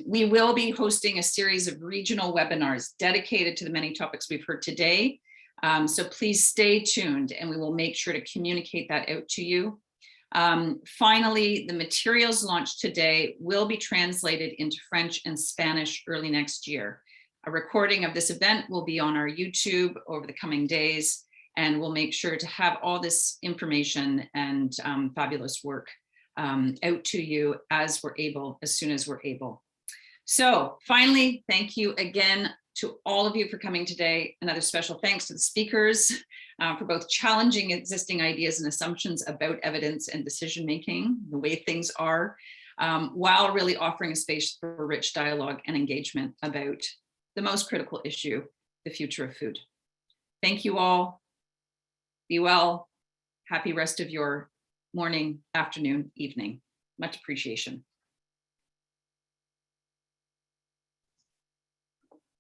A: We will be hosting a series of regional webinars dedicated to the many topics we've heard today. So please stay tuned and we will make sure to communicate that out to you. Finally, the materials launched today will be translated into French and Spanish early next year. A recording of this event will be on our YouTube over the coming days, and we'll make sure to have all this information and fabulous work out to you as soon as we're able. So finally, thank you again to all of you for coming today. Another special thanks to the speakers for both challenging existing ideas and assumptions about evidence and decision-making, the way things are, while really offering a space for rich dialogue and engagement about the most critical issue, the future of food. Thank you all. Be well. Happy rest of your morning, afternoon, evening. Much appreciation.